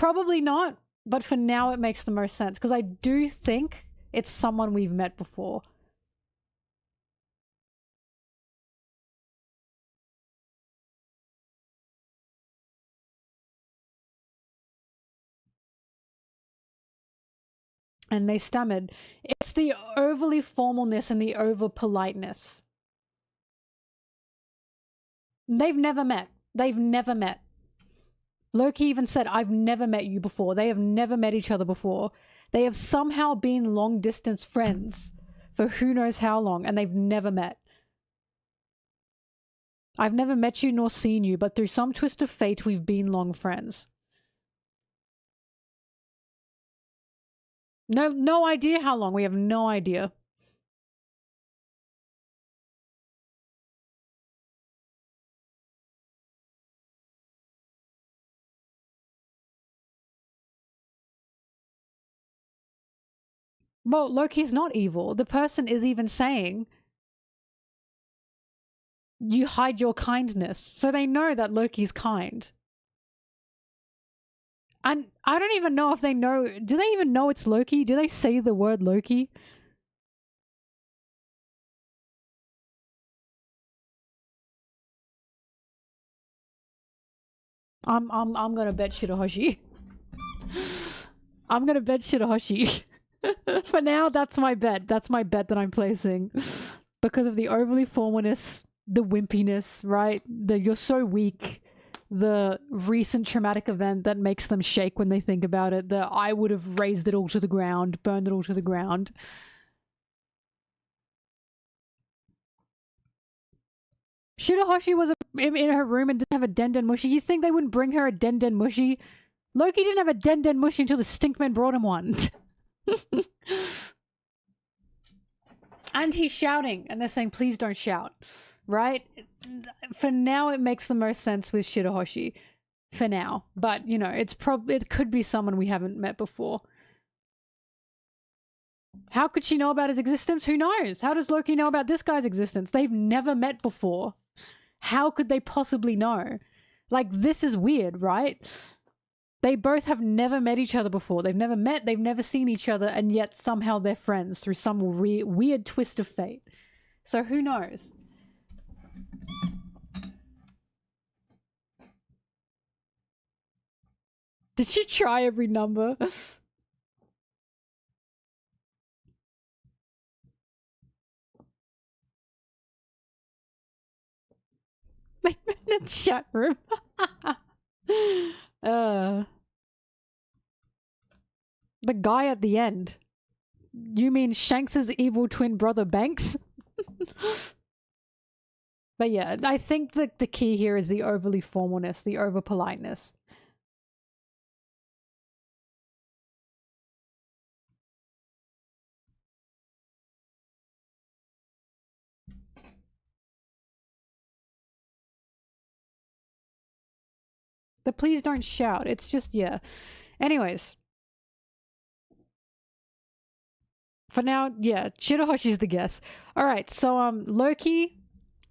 S1: Probably not, but for now it makes the most sense because I do think it's someone we've met before. And they stammered. It's the overly formalness and the over politeness. They've never met. They've never met. Loki even said, I've never met you before. They have never met each other before. They have somehow been long distance friends for who knows how long, and they've never met. I've never met you nor seen you, but through some twist of fate, we've been long friends. No idea how long. We have no idea. Well, Loki's not evil. The person is even saying, you hide your kindness. So they know that Loki's kind. And I don't even know if they know. Do they even know it's Loki? Do they say the word Loki? I'm gonna bet Shirahoshi. I'm gonna bet Shirahoshi. For now, that's my bet. That's my bet that I'm placing. Because of the overly formalness, the wimpiness, right? The you're so weak. The recent traumatic event that makes them shake when they think about it. The I would have razed it all to the ground, burned it all to the ground. Shirahoshi was in her room and didn't have a Den Mushi. You think they wouldn't bring her a Den Mushi? Loki didn't have a Den Mushi until the Stinkman brought him one. And he's shouting, and they're saying, please don't shout. Right? For now, it makes the most sense with Shirahoshi. For now. But, you know, it could be someone we haven't met before. How could she know about his existence? Who knows? How does Loki know about this guy's existence? They've never met before. How could they possibly know? Like, this is weird, right? They both have never met each other before. They've never met, they've never seen each other, and yet somehow they're friends through some weird twist of fate. So who knows? Did she try every number? They met in a chat room. The guy at the end. You mean Shanks's evil twin brother Banks? But yeah, I think that the key here is the overly formalness, the over politeness. The please don't shout. It's just, yeah. Anyways. For now, yeah, Shirahoshi's the guess. Alright, so, Loki,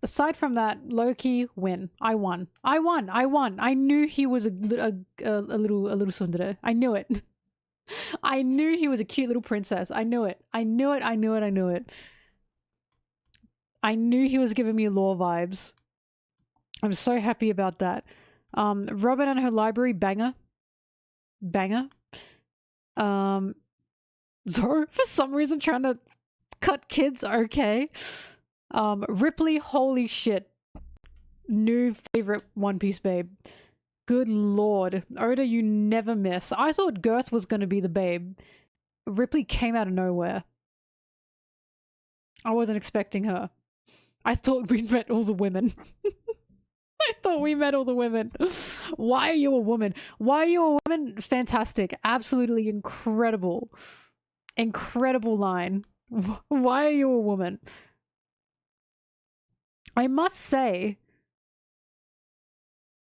S1: aside from that, Loki, win. I won. I knew he was a little tsundere. I knew it. I knew he was a cute little princess. I knew it. I knew it. I knew he was giving me law vibes. I'm so happy about that. Robin and her library, banger. Zoro, for some reason, trying to cut kids, okay. Ripley, holy shit. New favorite One Piece babe. Good lord. Oda, you never miss. I thought Girth was gonna be the babe. Ripley came out of nowhere. I wasn't expecting her. I thought we'd met all the women. I thought we met all the women. Why are you a woman? Why are you a woman? Fantastic. Absolutely incredible. Incredible line. Why are you a woman? I must say,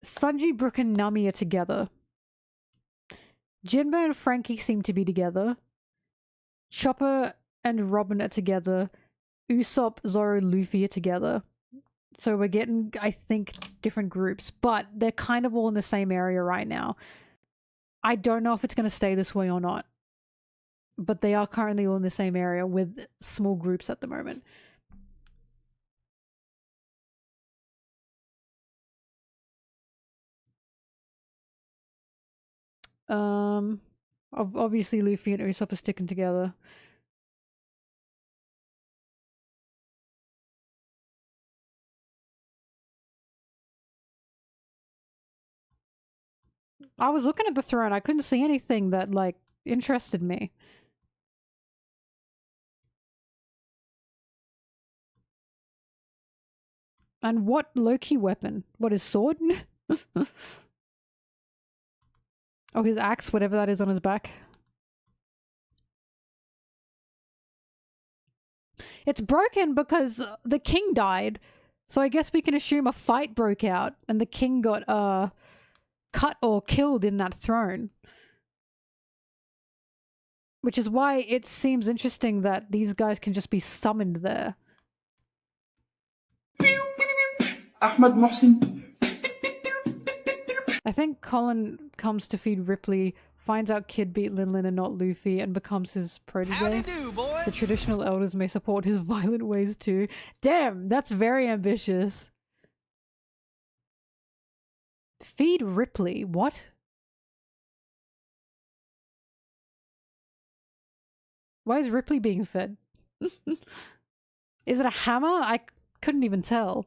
S1: Sanji, Brook, and Nami are together. Jinbei and Frankie seem to be together. Chopper and Robin are together. Usopp, Zoro, Luffy are together. So we're getting, I think, different groups, but they're kind of all in the same area right now. I don't know if it's going to stay this way or not. But they are currently all in the same area with small groups at the moment. Obviously Luffy and Usopp are sticking together. I was looking at the throne. I couldn't see anything that, like, interested me. And what Loki weapon? What, his sword? Oh, his axe, whatever that is on his back. It's broken because the king died. So I guess we can assume a fight broke out and the king got, cut or killed in that throne. Which is why it seems interesting that these guys can just be summoned there.
S3: Ahmed Mohsin.
S1: I think Colin comes to feed Ripley, finds out Kid beat Linlin and not Luffy, and becomes his protege. The traditional elders may support his violent ways too. Damn, that's very ambitious. Feed Ripley? What? Why is Ripley being fed? Is it a hammer? I couldn't even tell.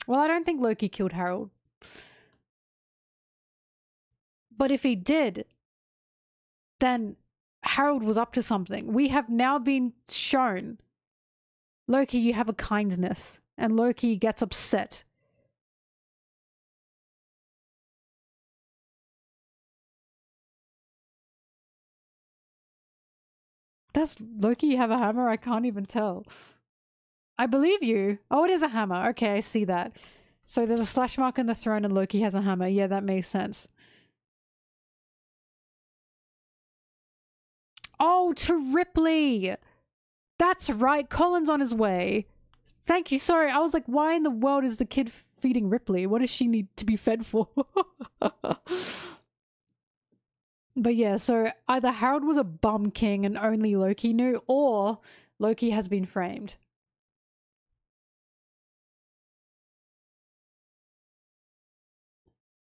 S1: Well, I don't think Loki killed Harold. But if he did, then Harold was up to something. We have now been shown, Loki, you have a kindness, and Loki gets upset. Does Loki have a hammer? I can't even tell. I believe you. Oh, it is a hammer. Okay, I see that. So there's a slash mark on the throne and Loki has a hammer. Yeah, that makes sense. Oh, to Ripley! That's right, Colin's on his way. Thank you, sorry. I was like, why in the world is the kid feeding Ripley? What does she need to be fed for? But yeah, so either Harold was a bum king and only Loki knew, or Loki has been framed.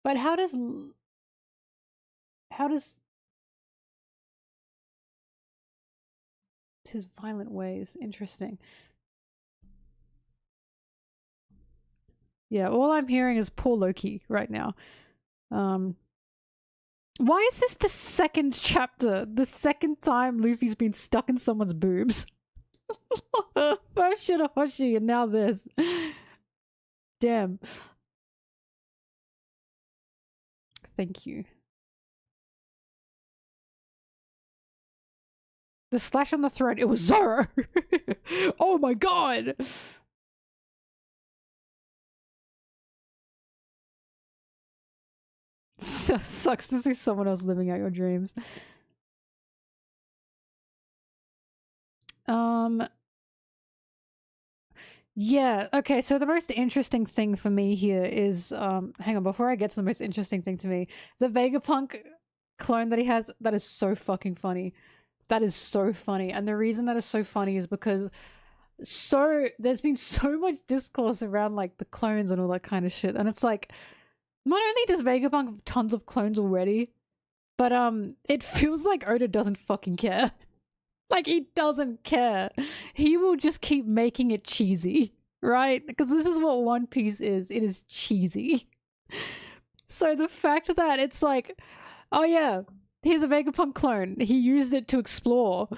S1: But how does his violent ways? Interesting. Yeah, all I'm hearing is poor Loki right now. Why is this the second chapter? The second time Luffy's been stuck in someone's boobs. First Shirahoshi and now this. Damn. Thank you. The slash on the throat, it was Zoro! Oh my god! Sucks to see someone else living out your dreams. Yeah, okay, so the most interesting thing for me here is, hang on, before I get to the most interesting thing to me, the Vegapunk clone that he has, that is so fucking funny. That is so funny. And the reason that is so funny is because there's been so much discourse around like the clones and all that kind of shit. And it's like, not only does Vegapunk have tons of clones already, but it feels like Oda doesn't fucking care. Like, he doesn't care. He will just keep making it cheesy, right? Because this is what One Piece is. It is cheesy. So the fact that it's like, oh yeah, here's a Vegapunk clone. He used it to explore.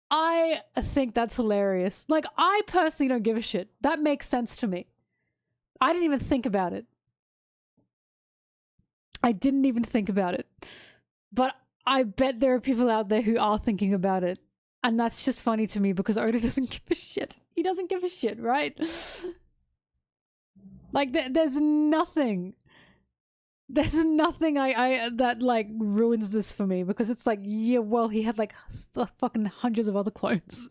S1: I think that's hilarious. Like, I personally don't give a shit. That makes sense to me. I didn't even think about it. I didn't even think about it. But I bet there are people out there who are thinking about it. And that's just funny to me because Oda doesn't give a shit. He doesn't give a shit, right? Like, there's nothing. There's nothing that, like, ruins this for me because it's like, yeah, well, he had, like, fucking hundreds of other clones.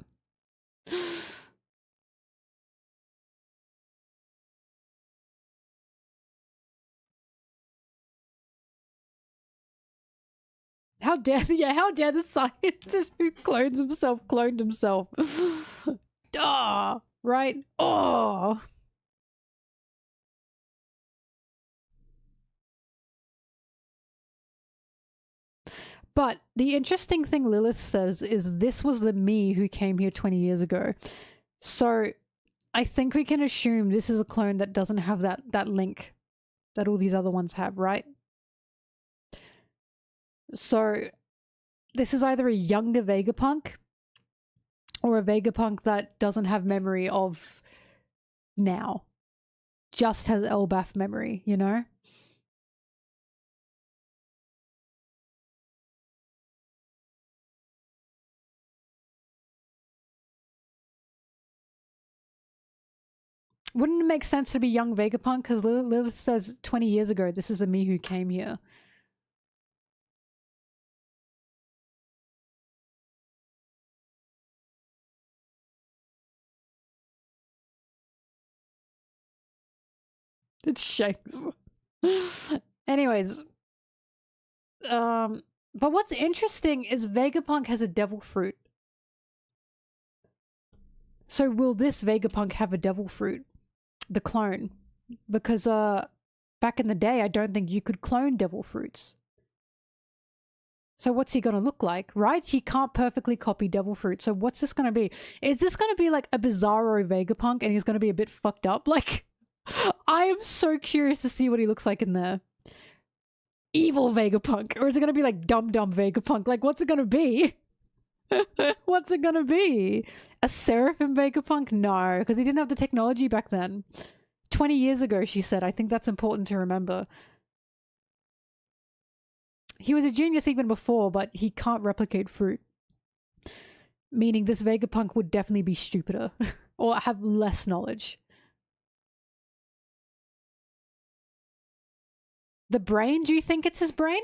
S1: How dare, yeah, how dare the scientist who cloned himself. Duh, right? Oh. But the interesting thing Lilith says is this was the me who came here 20 years ago. So I think we can assume this is a clone that doesn't have that link that all these other ones have, right? So this is either a younger Vegapunk or a Vegapunk that doesn't have memory of now. Just has Elbaf memory, you know? Wouldn't it make sense to be young Vegapunk? Because Lilith says 20 years ago, this is a me who came here. It's Shanks. Anyways. But what's interesting is Vegapunk has a devil fruit. So will this Vegapunk have a devil fruit? The clone. Because back in the day, I don't think you could clone devil fruits. So what's he gonna look like, right? He can't perfectly copy devil fruit. So what's this gonna be? Is this gonna be like a bizarro Vegapunk and he's gonna be a bit fucked up? Like, I am so curious to see what he looks like in there. Evil Vegapunk, or is it gonna be like dumb Vegapunk? Like, what's it gonna be? What's it gonna be? A Seraphim Vegapunk? No, because he didn't have the technology back then. 20 years ago, she said. I think that's important to remember. He was a genius even before, but he can't replicate fruit. Meaning this Vegapunk would definitely be stupider or have less knowledge. The brain? Do you think it's his brain?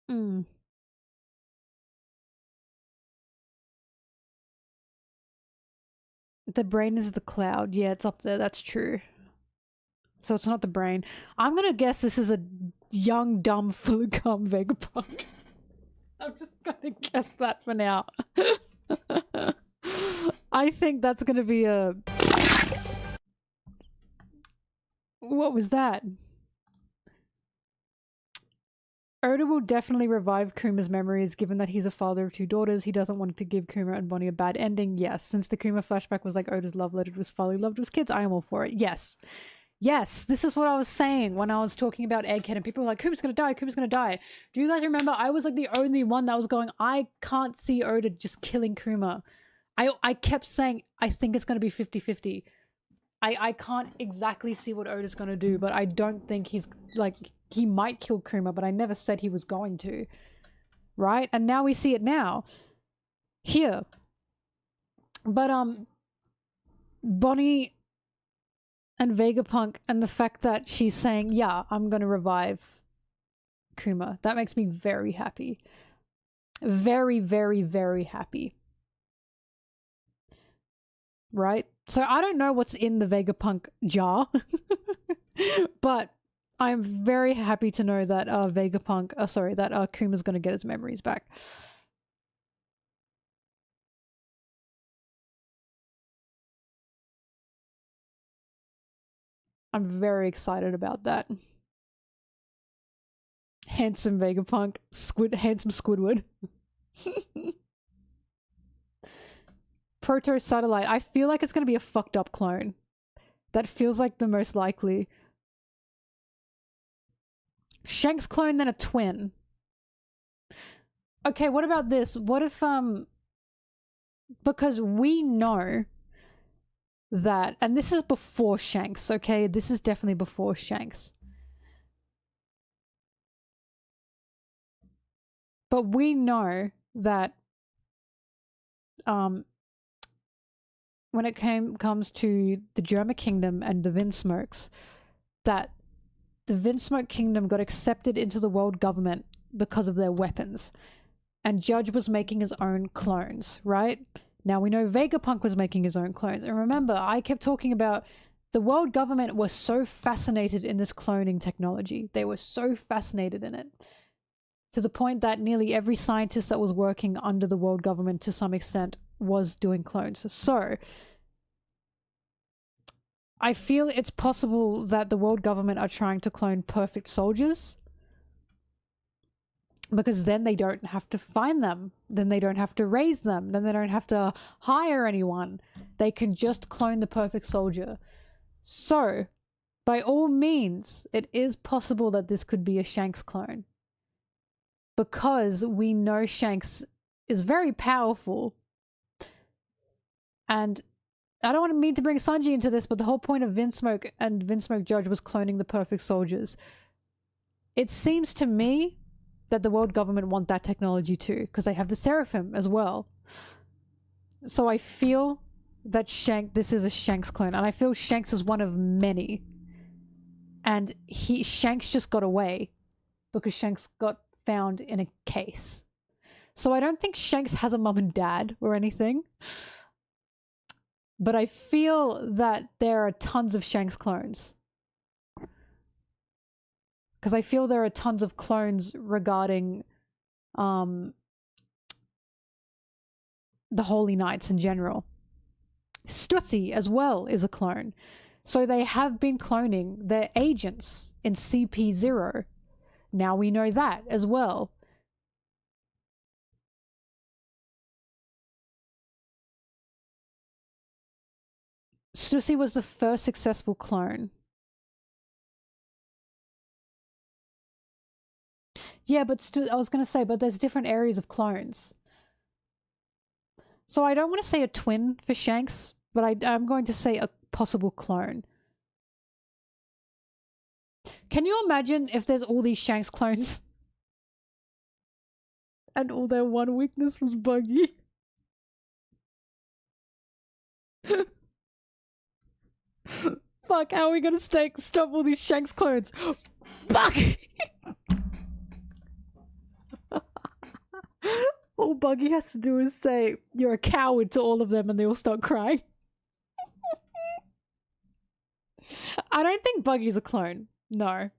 S1: Hmm. The brain is the cloud. Yeah, it's up there. That's true. So it's not the brain. I'm gonna guess this is a young, dumb, full of cum Vegapunk. I'm just gonna guess that for now. I think that's gonna be a... What was that? Oda will definitely revive Kuma's memories, given that he's a father of 2 daughters. He doesn't want to give Kuma and Bonnie a bad ending. Yes, since the Kuma flashback was like Oda's love letter to his father, he loved his kids. I am all for it. Yes. Yes, this is what I was saying when I was talking about Egghead and people were like, Kuma's gonna die, Kuma's gonna die. Do you guys remember? I was like the only one that was going, I can't see Oda just killing Kuma. I kept saying, I think it's gonna be 50-50. I can't exactly see what Oda's gonna do, but I don't think he's, like, he might kill Kuma, but I never said he was going to. Right? And now we see it now. Here. But, Bonnie and Vegapunk and the fact that she's saying, yeah, I'm gonna revive Kuma. That makes me very happy. Very, very, very happy. Right? So I don't know what's in the Vegapunk jar, but I'm very happy to know that that Kuma's gonna get his memories back. I'm very excited about that. Handsome Vegapunk, handsome Squidward. Proto Satellite. I feel like it's gonna be a fucked up clone. That feels like the most likely. Shanks clone, then a twin. Okay, what about this? What if, because we know that, and this is before Shanks, okay? This is definitely before Shanks. But we know that, when it comes to the Germa Kingdom and the Vinsmokes, that the Vinsmoke Kingdom got accepted into the world government because of their weapons. and Judge was making his own clones, right? Now we know Vegapunk was making his own clones. And remember, I kept talking about the world government was so fascinated in this cloning technology. They were so fascinated in it, to the point that nearly every scientist that was working under the world government to some extent was doing clones. So I feel it's possible that the world government are trying to clone perfect soldiers, because then they don't have to find them, then they don't have to raise them, then they don't have to hire anyone. They can just clone the perfect soldier. So, by all means, it is possible that this could be a Shanks clone, because we know Shanks is very powerful. And I don't want to mean to bring Sanji into this, but the whole point of Vinsmoke and Vinsmoke Judge was cloning the perfect soldiers. It seems to me that the world government want that technology too, because they have the Seraphim as well. So I feel that this is a Shanks clone, and I feel Shanks is one of many. And Shanks just got away because Shanks got found in a case. So I don't think Shanks has a mum and dad or anything. But I feel that there are tons of Shanks clones. Because I feel there are tons of clones regarding the Holy Knights in general. Stussy as well is a clone. So they have been cloning their agents in CP0. Now we know that as well. Stussy was the first successful clone. Yeah, but I was going to say, but there's different areas of clones. So I don't want to say a twin for Shanks, but I'm going to say a possible clone. Can you imagine if there's all these Shanks clones and all their one weakness was Buggy? Fuck, how are we gonna stop all these Shanks clones? Buggy! All Buggy has to do is say, "You're a coward" to all of them, and they all start crying. I don't think Buggy's a clone. No.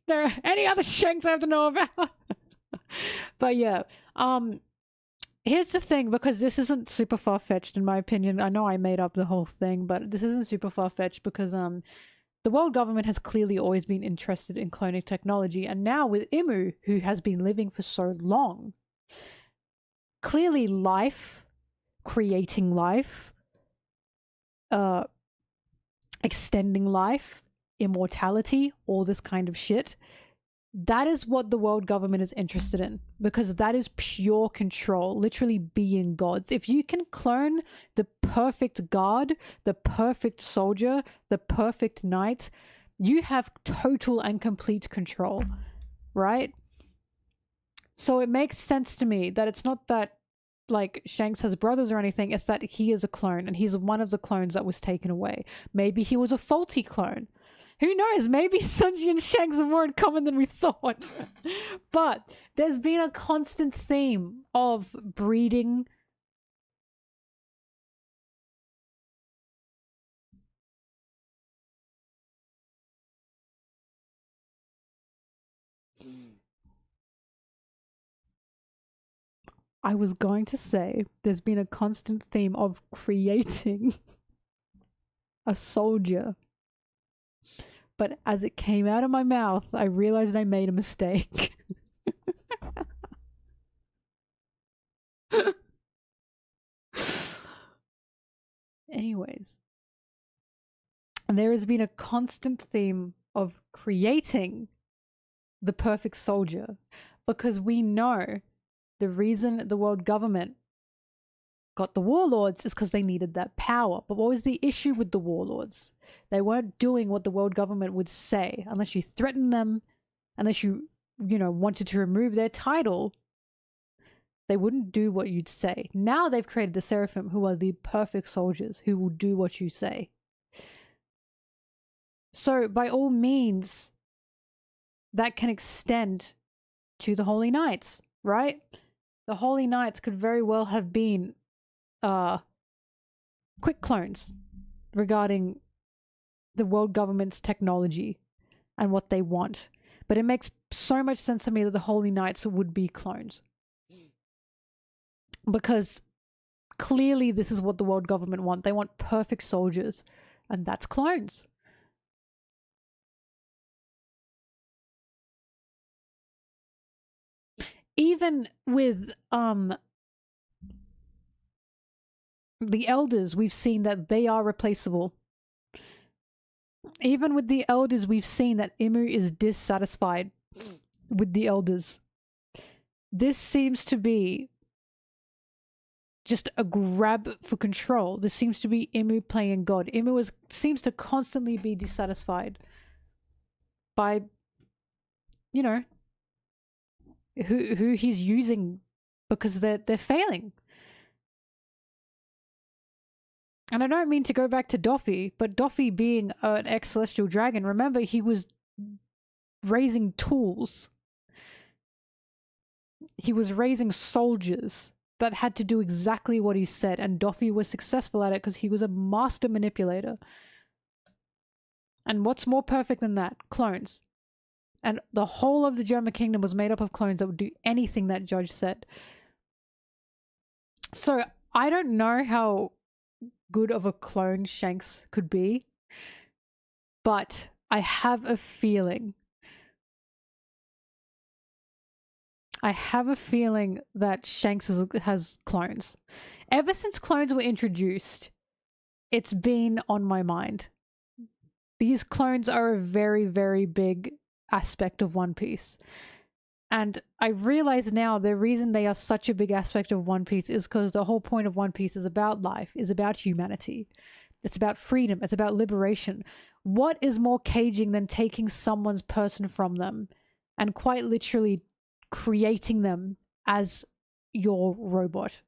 S1: There are any other Shanks I have to know about? But yeah, here's the thing, because this isn't super far-fetched in my opinion. I know I made up the whole thing, but this isn't super far-fetched because the world government has clearly always been interested in cloning technology, and now with Imu, who has been living for so long, clearly life, creating life, extending life, immortality, all this kind of shit, that is what the world government is interested in, because that is pure control, literally being gods. If you can clone the perfect guard, the perfect soldier, the perfect knight, you have total and complete control, right? So it makes sense to me that it's not that like Shanks has brothers or anything, it's that he is a clone and he's one of the clones that was taken away. Maybe he was a faulty clone. Who knows? Maybe Sanji and Shanks are more in common than we thought. But there's been a constant theme of breeding. I was going to say there's been a constant theme of creating a soldier. But as it came out of my mouth, I realized I made a mistake. Anyways. And there has been a constant theme of creating the perfect soldier, because we know the reason the world government got the warlords is because they needed that power. But what was the issue with the warlords? They weren't doing what the world government would say. Unless you threatened them, unless you wanted to remove their title, they wouldn't do what you'd say. Now they've created the Seraphim, who are the perfect soldiers, who will do what you say. So by all means, that can extend to the Holy Knights, right? The Holy Knights could very well have been quick clones regarding the world government's technology and what they want. But it makes so much sense to me that the Holy Knights would be clones. Because clearly this is what the world government want. They want perfect soldiers, and that's clones. Even with the elders, we've seen that they are replaceable. Even with the elders, we've seen that Imu is dissatisfied with the elders. This seems to be just a grab for control. This seems to be Imu playing God. Imu seems to constantly be dissatisfied by, you know, who he's using, because they're failing. And I don't mean to go back to Doffy, but Doffy being an ex-celestial dragon, remember, he was raising tools. He was raising soldiers that had to do exactly what he said, and Doffy was successful at it because he was a master manipulator. And what's more perfect than that? Clones. And the whole of the German kingdom was made up of clones that would do anything that Judge said. So I don't know how good of a clone Shanks could be, but I have a feeling that Shanks has clones. Ever since clones were introduced, it's been on my mind. These clones are a very, very big aspect of One Piece. And I realize now the reason they are such a big aspect of One Piece is because the whole point of One Piece is about life, is about humanity. It's about freedom. It's about liberation. What is more caging than taking someone's person from them and quite literally creating them as your robot?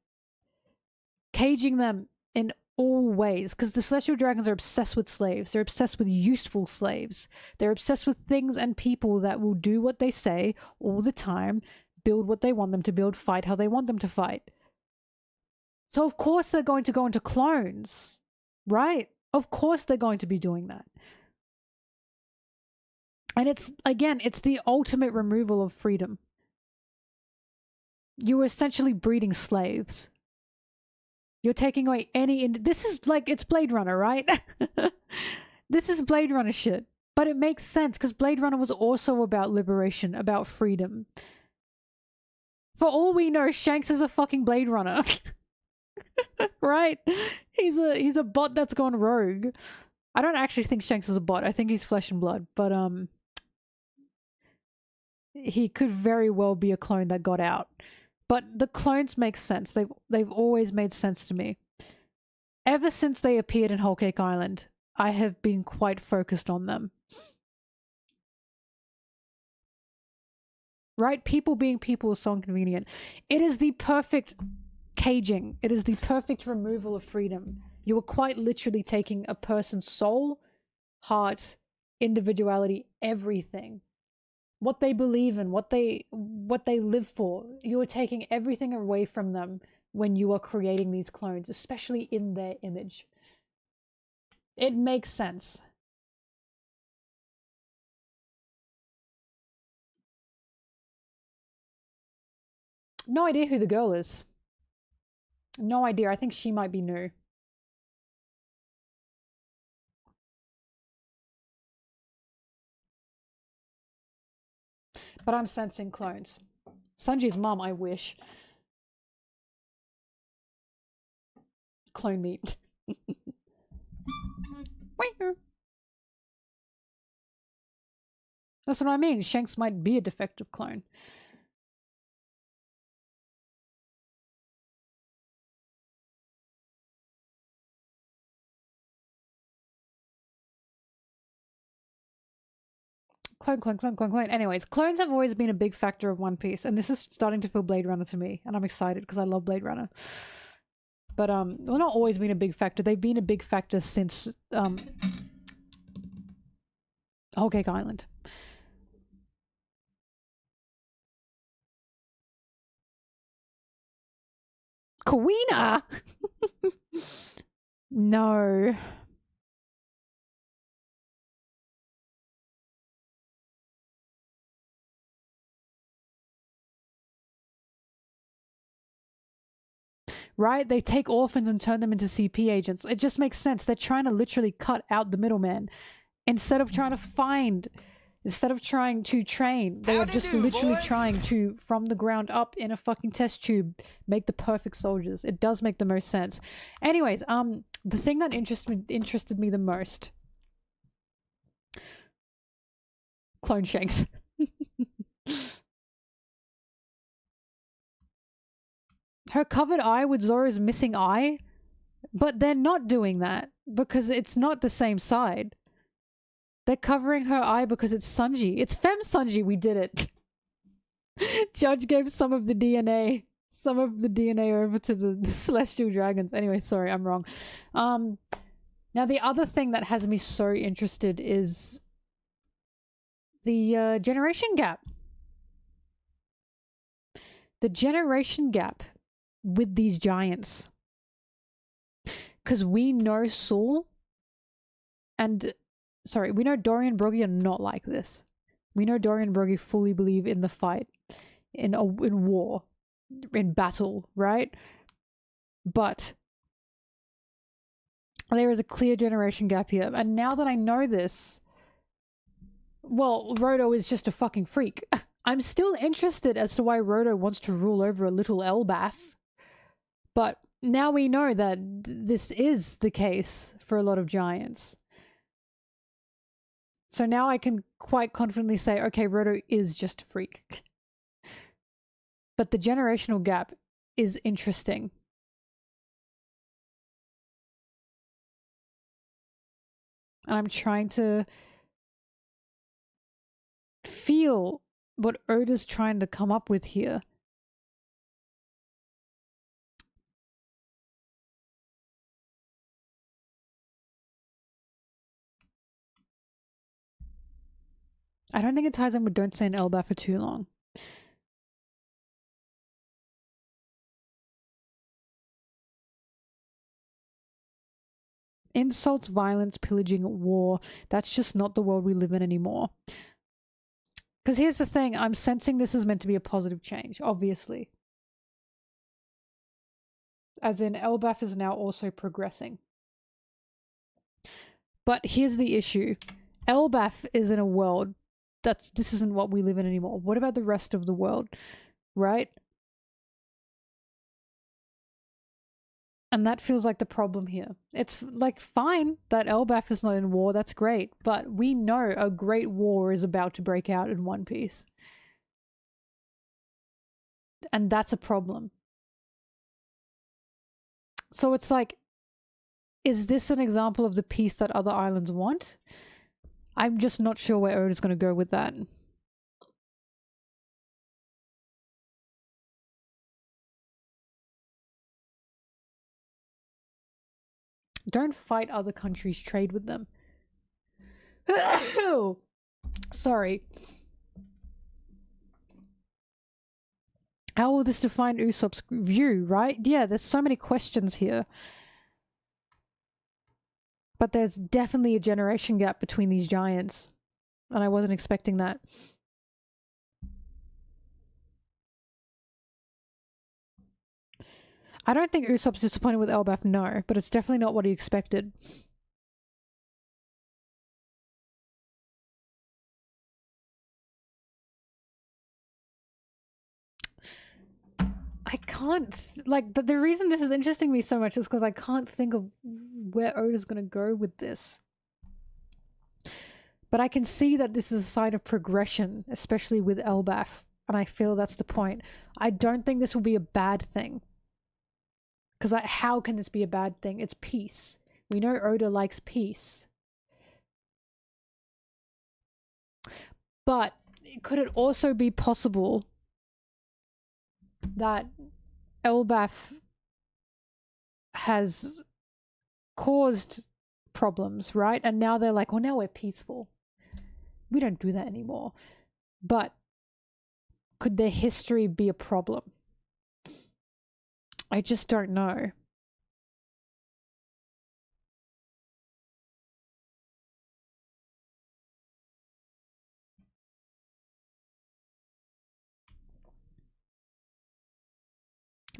S1: Caging them in all ways, because the Celestial Dragons are obsessed with slaves. They're obsessed with useful slaves. They're obsessed with things and people that will do what they say all the time, build what they want them to build, fight how they want them to fight. So of course they're going to go into clones, right? Of course they're going to be doing that. And it's, again, it's the ultimate removal of freedom. You're essentially breeding slaves. You're taking away any... This is like, it's Blade Runner, right? This is Blade Runner shit. But it makes sense, because Blade Runner was also about liberation, about freedom. For all we know, Shanks is a fucking Blade Runner. Right? He's a bot that's gone rogue. I don't actually think Shanks is a bot. I think he's flesh and blood. But, he could very well be a clone that got out. But the clones make sense. They've always made sense to me. Ever since they appeared in Whole Cake Island, I have been quite focused on them. Right? People being people is so inconvenient. It is the perfect caging. It is the perfect removal of freedom. You are quite literally taking a person's soul, heart, individuality, everything. What they believe in, what they live for. You are taking everything away from them when you are creating these clones, especially in their image. It makes sense. No idea who the girl is. No idea. I think she might be new. But I'm sensing clones. Sanji's mom, I wish. Clone meat. That's what I mean. Shanks might be a defective clone. Clone. Anyways, clones have always been a big factor of One Piece, and this is starting to feel Blade Runner to me, and I'm excited because I love Blade Runner. But well, not always been a big factor. They've been a big factor since Whole Cake Island. Queena! No. Right? They take orphans and turn them into CP agents. It just makes sense. They're trying to literally cut out the middleman. Instead of trying to train, they are just literally trying to, from the ground up in a fucking test tube, make the perfect soldiers. It does make the most sense. Anyways, the thing that interested me the most... Clone Shanks. Her covered eye with Zoro's missing eye? But they're not doing that, because it's not the same side. They're covering her eye because it's Sunji. It's Fem Sunji, we did it. Judge gave some of the DNA over to the celestial dragons. Anyway, sorry, I'm wrong. Now the other thing that has me so interested is the generation gap. The generation gap with these giants. Because we know Saul and... Sorry, we know Dory and Buggy are not like this. We know Dory and Buggy fully believe in the fight. In war. In battle, right? But... there is a clear generation gap here. And now that I know this... Well, Roto is just a fucking freak. I'm still interested as to why Roto wants to rule over a little Elbaf. But now we know that this is the case for a lot of giants. So now I can quite confidently say, okay, Roto is just a freak. But the generational gap is interesting. And I'm trying to feel what Oda's trying to come up with here. I don't think it ties in with don't stay in Elbaf for too long. Insults, violence, pillaging, war. That's just not the world we live in anymore. Because here's the thing, I'm sensing this is meant to be a positive change, obviously. As in, Elbaf is now also progressing. But here's the issue. Elbaf is in a world this isn't what we live in anymore. What about the rest of the world? Right? And that feels like the problem here. It's like fine that Elbaf is not in war, that's great. But we know a great war is about to break out in One Piece. And that's a problem. So it's like, is this an example of the peace that other islands want? I'm just not sure where Oda's going to go with that. Don't fight other countries, trade with them. Sorry. How will this define Usopp's view, right? Yeah, there's so many questions here. But there's definitely a generation gap between these giants. And I wasn't expecting that. I don't think Usopp's disappointed with Elbaf, no. But it's definitely not what he expected. I can't... Like, the reason this is interesting me so much is because I can't think of where Oda's going to go with this. But I can see that this is a sign of progression, especially with Elbaf. And I feel that's the point. I don't think this will be a bad thing. Because how can this be a bad thing? It's peace. We know Oda likes peace. But could it also be possible that Elbaf has caused problems, right? And now they're like, well, now we're peaceful. We don't do that anymore. But could their history be a problem? I just don't know.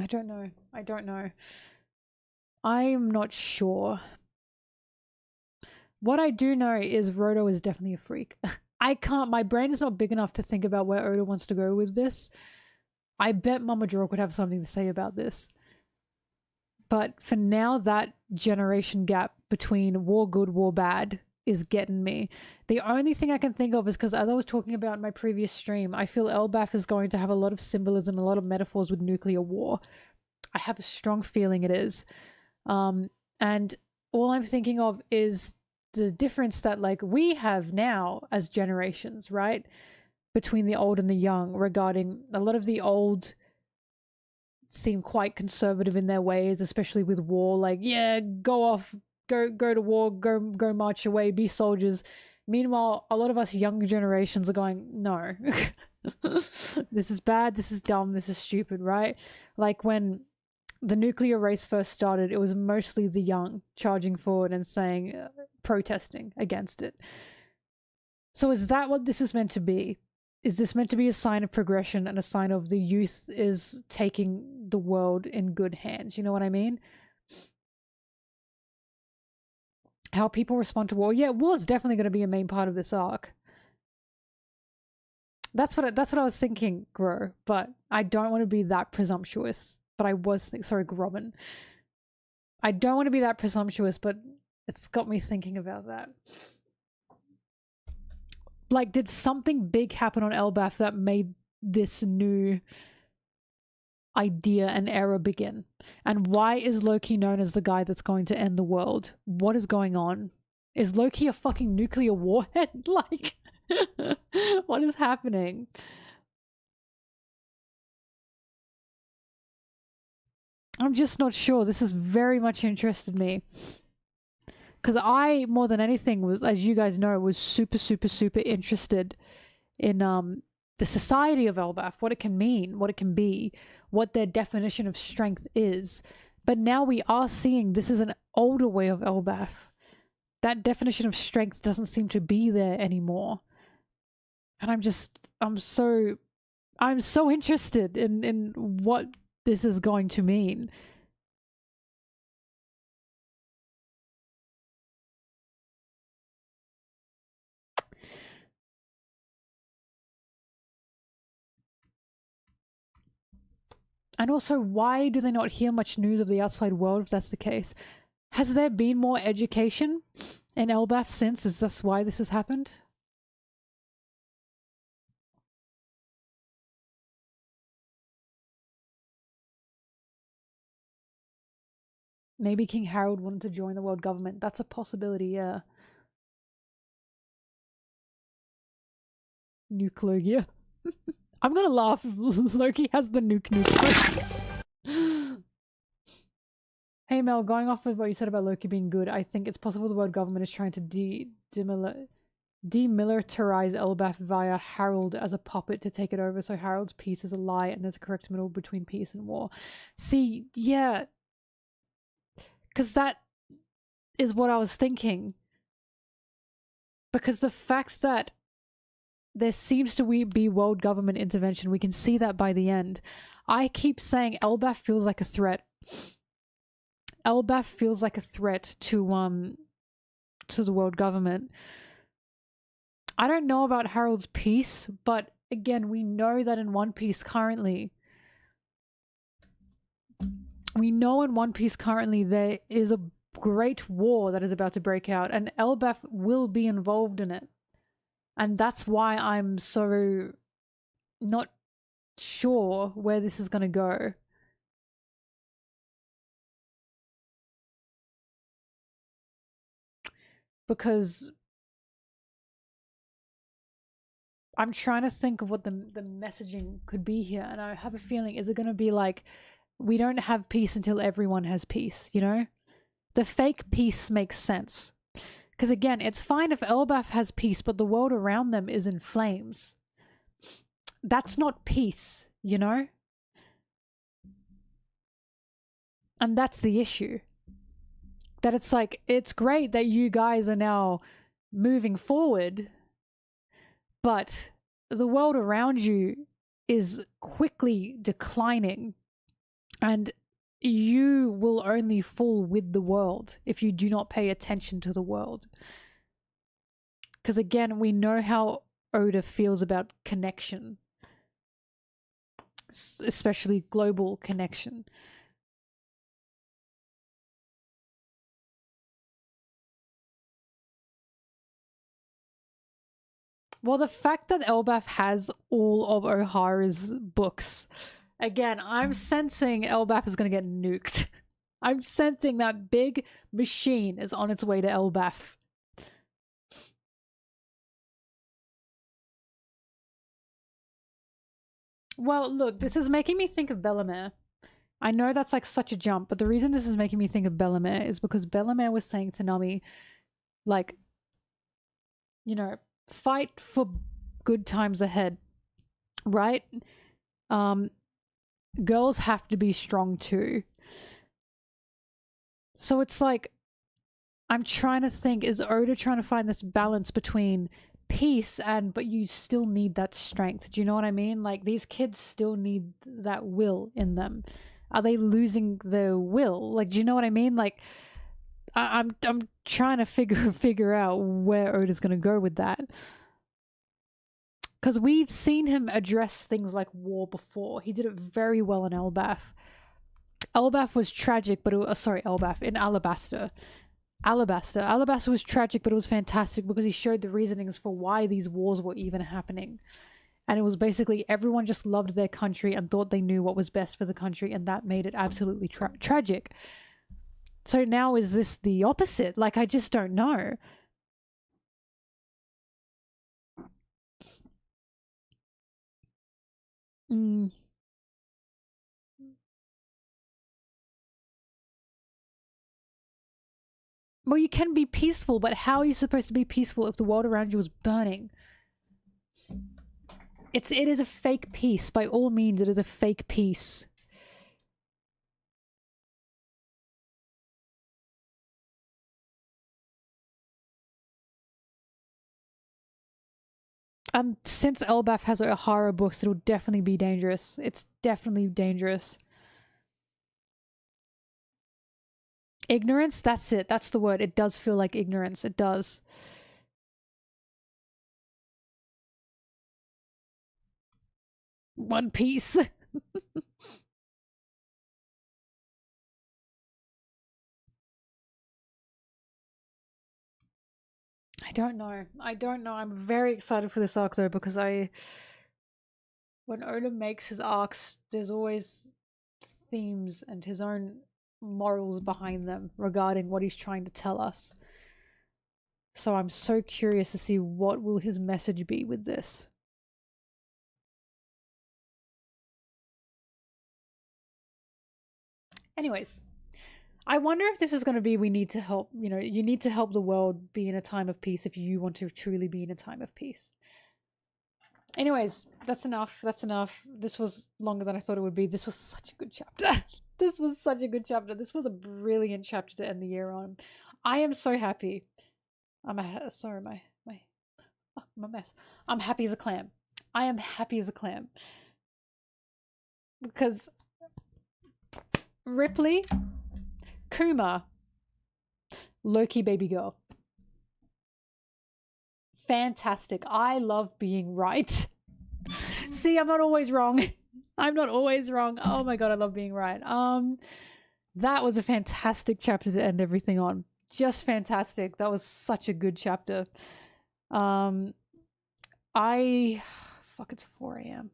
S1: I don't know. I don't know. I'm not sure. What I do know is Roto is definitely a freak. I can't, my brain is not big enough to think about where Oda wants to go with this. I bet Mama Draw could have something to say about this. But for now, that generation gap between war good, war bad is getting me. The only thing I can think of is because, as I was talking about in my previous stream, I feel Elbaf is going to have a lot of symbolism, a lot of metaphors with nuclear war. I have a strong feeling it is. And all I'm thinking of is the difference that, like, we have now as generations, right? Between the old and the young, regarding a lot of the old seem quite conservative in their ways, especially with war. Like, yeah, go off, go to war, go march away, be soldiers. Meanwhile, a lot of us younger generations are going, no, this is bad, this is dumb, this is stupid, right? Like when the nuclear race first started, it was mostly the young charging forward and saying, protesting against it. So is that what this is meant to be? Is this meant to be a sign of progression and a sign of the youth is taking the world in good hands? You know what I mean? How people respond to war. Yeah, war is definitely going to be a main part of this arc. That's what I was thinking, Gro. But I don't want to be that presumptuous. But I was sorry, Grobin. I don't want to be that presumptuous, but it's got me thinking about that. Like, did something big happen on Elbaf that made this new idea and era begin? And why is Loki known as the guy that's going to end the world? What is going on? Is Loki a fucking nuclear warhead? Like, what is happening? I'm just not sure. This has very much interested me. Because I, more than anything, was, as you guys know, was super interested in the society of Elbaf, what it can mean, what it can be, what their definition of strength is. But now we are seeing this is an older way of Elbaf. That definition of strength doesn't seem to be there anymore. And I'm so interested in what this is going to mean. And also, why do they not hear much news of the outside world if that's the case? Has there been more education in Elbaf since? Is this why this has happened? Maybe King Harold wanted to join the world government. That's a possibility, yeah. Nuke. I'm gonna laugh if Loki has the nuke. Hey Mel, going off of what you said about Loki being good, I think it's possible the world government is trying to demilitarize Elbaf via Harold as a puppet to take it over, so Harold's peace is a lie and there's a correct middle between peace and war. See, yeah. Because that is what I was thinking. Because the fact that there seems to be world government intervention, we can see that by the end. I keep saying Elbaf feels like a threat. Elbaf feels like a threat to the world government. I don't know about Harold's peace, but again, we know that in One Piece currently, there is a great war that is about to break out, and Elbaf will be involved in it. And that's why I'm so not sure where this is going to go. Because I'm trying to think of what the messaging could be here, and I have a feeling, is it going to be like, we don't have peace until everyone has peace, you know? The fake peace makes sense. Because again, it's fine if Elbaf has peace, but the world around them is in flames. That's not peace, you know? And that's the issue. That it's like, it's great that you guys are now moving forward, but the world around you is quickly declining, and you will only fall with the world if you do not pay attention to the world. Because again, we know how Oda feels about connection, especially global connection. Well, the fact that Elbaf has all of O'Hara's books, again, I'm sensing Elbaf is going to get nuked. I'm sensing that big machine is on its way to Elbaf. Well, look, this is making me think of Bellemere. I know that's like such a jump, but the reason this is making me think of Bellemere is because Bellemere was saying to Nami, like, you know, fight for good times ahead, right? Girls have to be strong too. So it's like, I'm trying to think, is Oda trying to find this balance between peace and, but you still need that strength? Do you know what I mean? Like, these kids still need that will in them. Are they losing their will? Like, do you know what I mean? Like, I'm trying to figure out where Oda's gonna go with that. Because we've seen him address things like war before. He did it very well in Elbaf. Elbaf was tragic, but Elbaf in Alabasta. Alabasta was tragic, but it was fantastic because he showed the reasonings for why these wars were even happening. And it was basically everyone just loved their country and thought they knew what was best for the country, and that made it absolutely tragic. So now is this the opposite? Like, I just don't know. Well, you can be peaceful, but how are you supposed to be peaceful if the world around you is burning? It is a fake peace. By all means, it is a fake peace. And since Elbaf has O'Hara books, it'll definitely be dangerous. It's definitely dangerous. Ignorance? That's it. That's the word. It does feel like ignorance. It does. One Piece. I don't know. I'm very excited for this arc though, because when Oda makes his arcs, there's always themes and his own morals behind them regarding what he's trying to tell us. So I'm so curious to see what will his message be with this. Anyways, I wonder if this is going to be, we need to help, you need to help the world be in a time of peace if you want to truly be in a time of peace. Anyways, that's enough. This was longer than I thought it would be. This was such a good chapter. This was such a good chapter. This was a brilliant chapter to end the year on. I am so happy. Sorry, my mess. I'm happy as a clam. I am happy as a clam. Because Ripley, Kuma, Loki baby girl. Fantastic. I love being right. See, I'm not always wrong. I'm not always wrong. Oh my god, I love being right. That was a fantastic chapter to end everything on. Just fantastic. That was such a good chapter. Fuck, it's 4 a.m.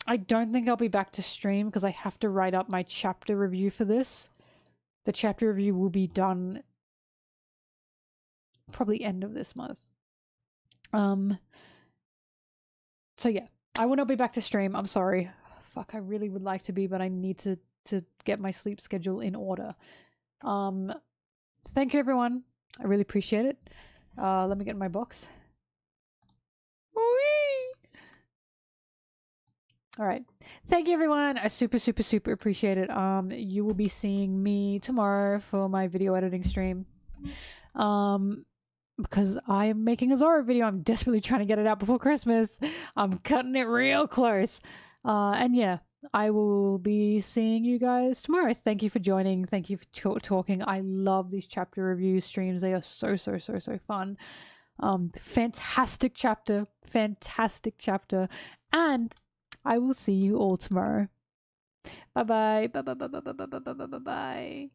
S1: I don't think I'll be back to stream because I have to write up my chapter review for this. The chapter review will be done probably end of this month. So yeah, I will not be back to stream. I'm sorry. Fuck, I really would like to be, but I need to get my sleep schedule in order. Thank you everyone. I really appreciate it. Let me get my box. Whee! All right. Thank you, everyone. I super appreciate it. You will be seeing me tomorrow for my video editing stream. Because I am making a Zoro video. I'm desperately trying to get it out before Christmas. I'm cutting it real close. And yeah, I will be seeing you guys tomorrow. Thank you for joining. Thank you for talking. I love these chapter review streams. They are so fun. Fantastic chapter. And I will see you all tomorrow. Bye bye. Bye.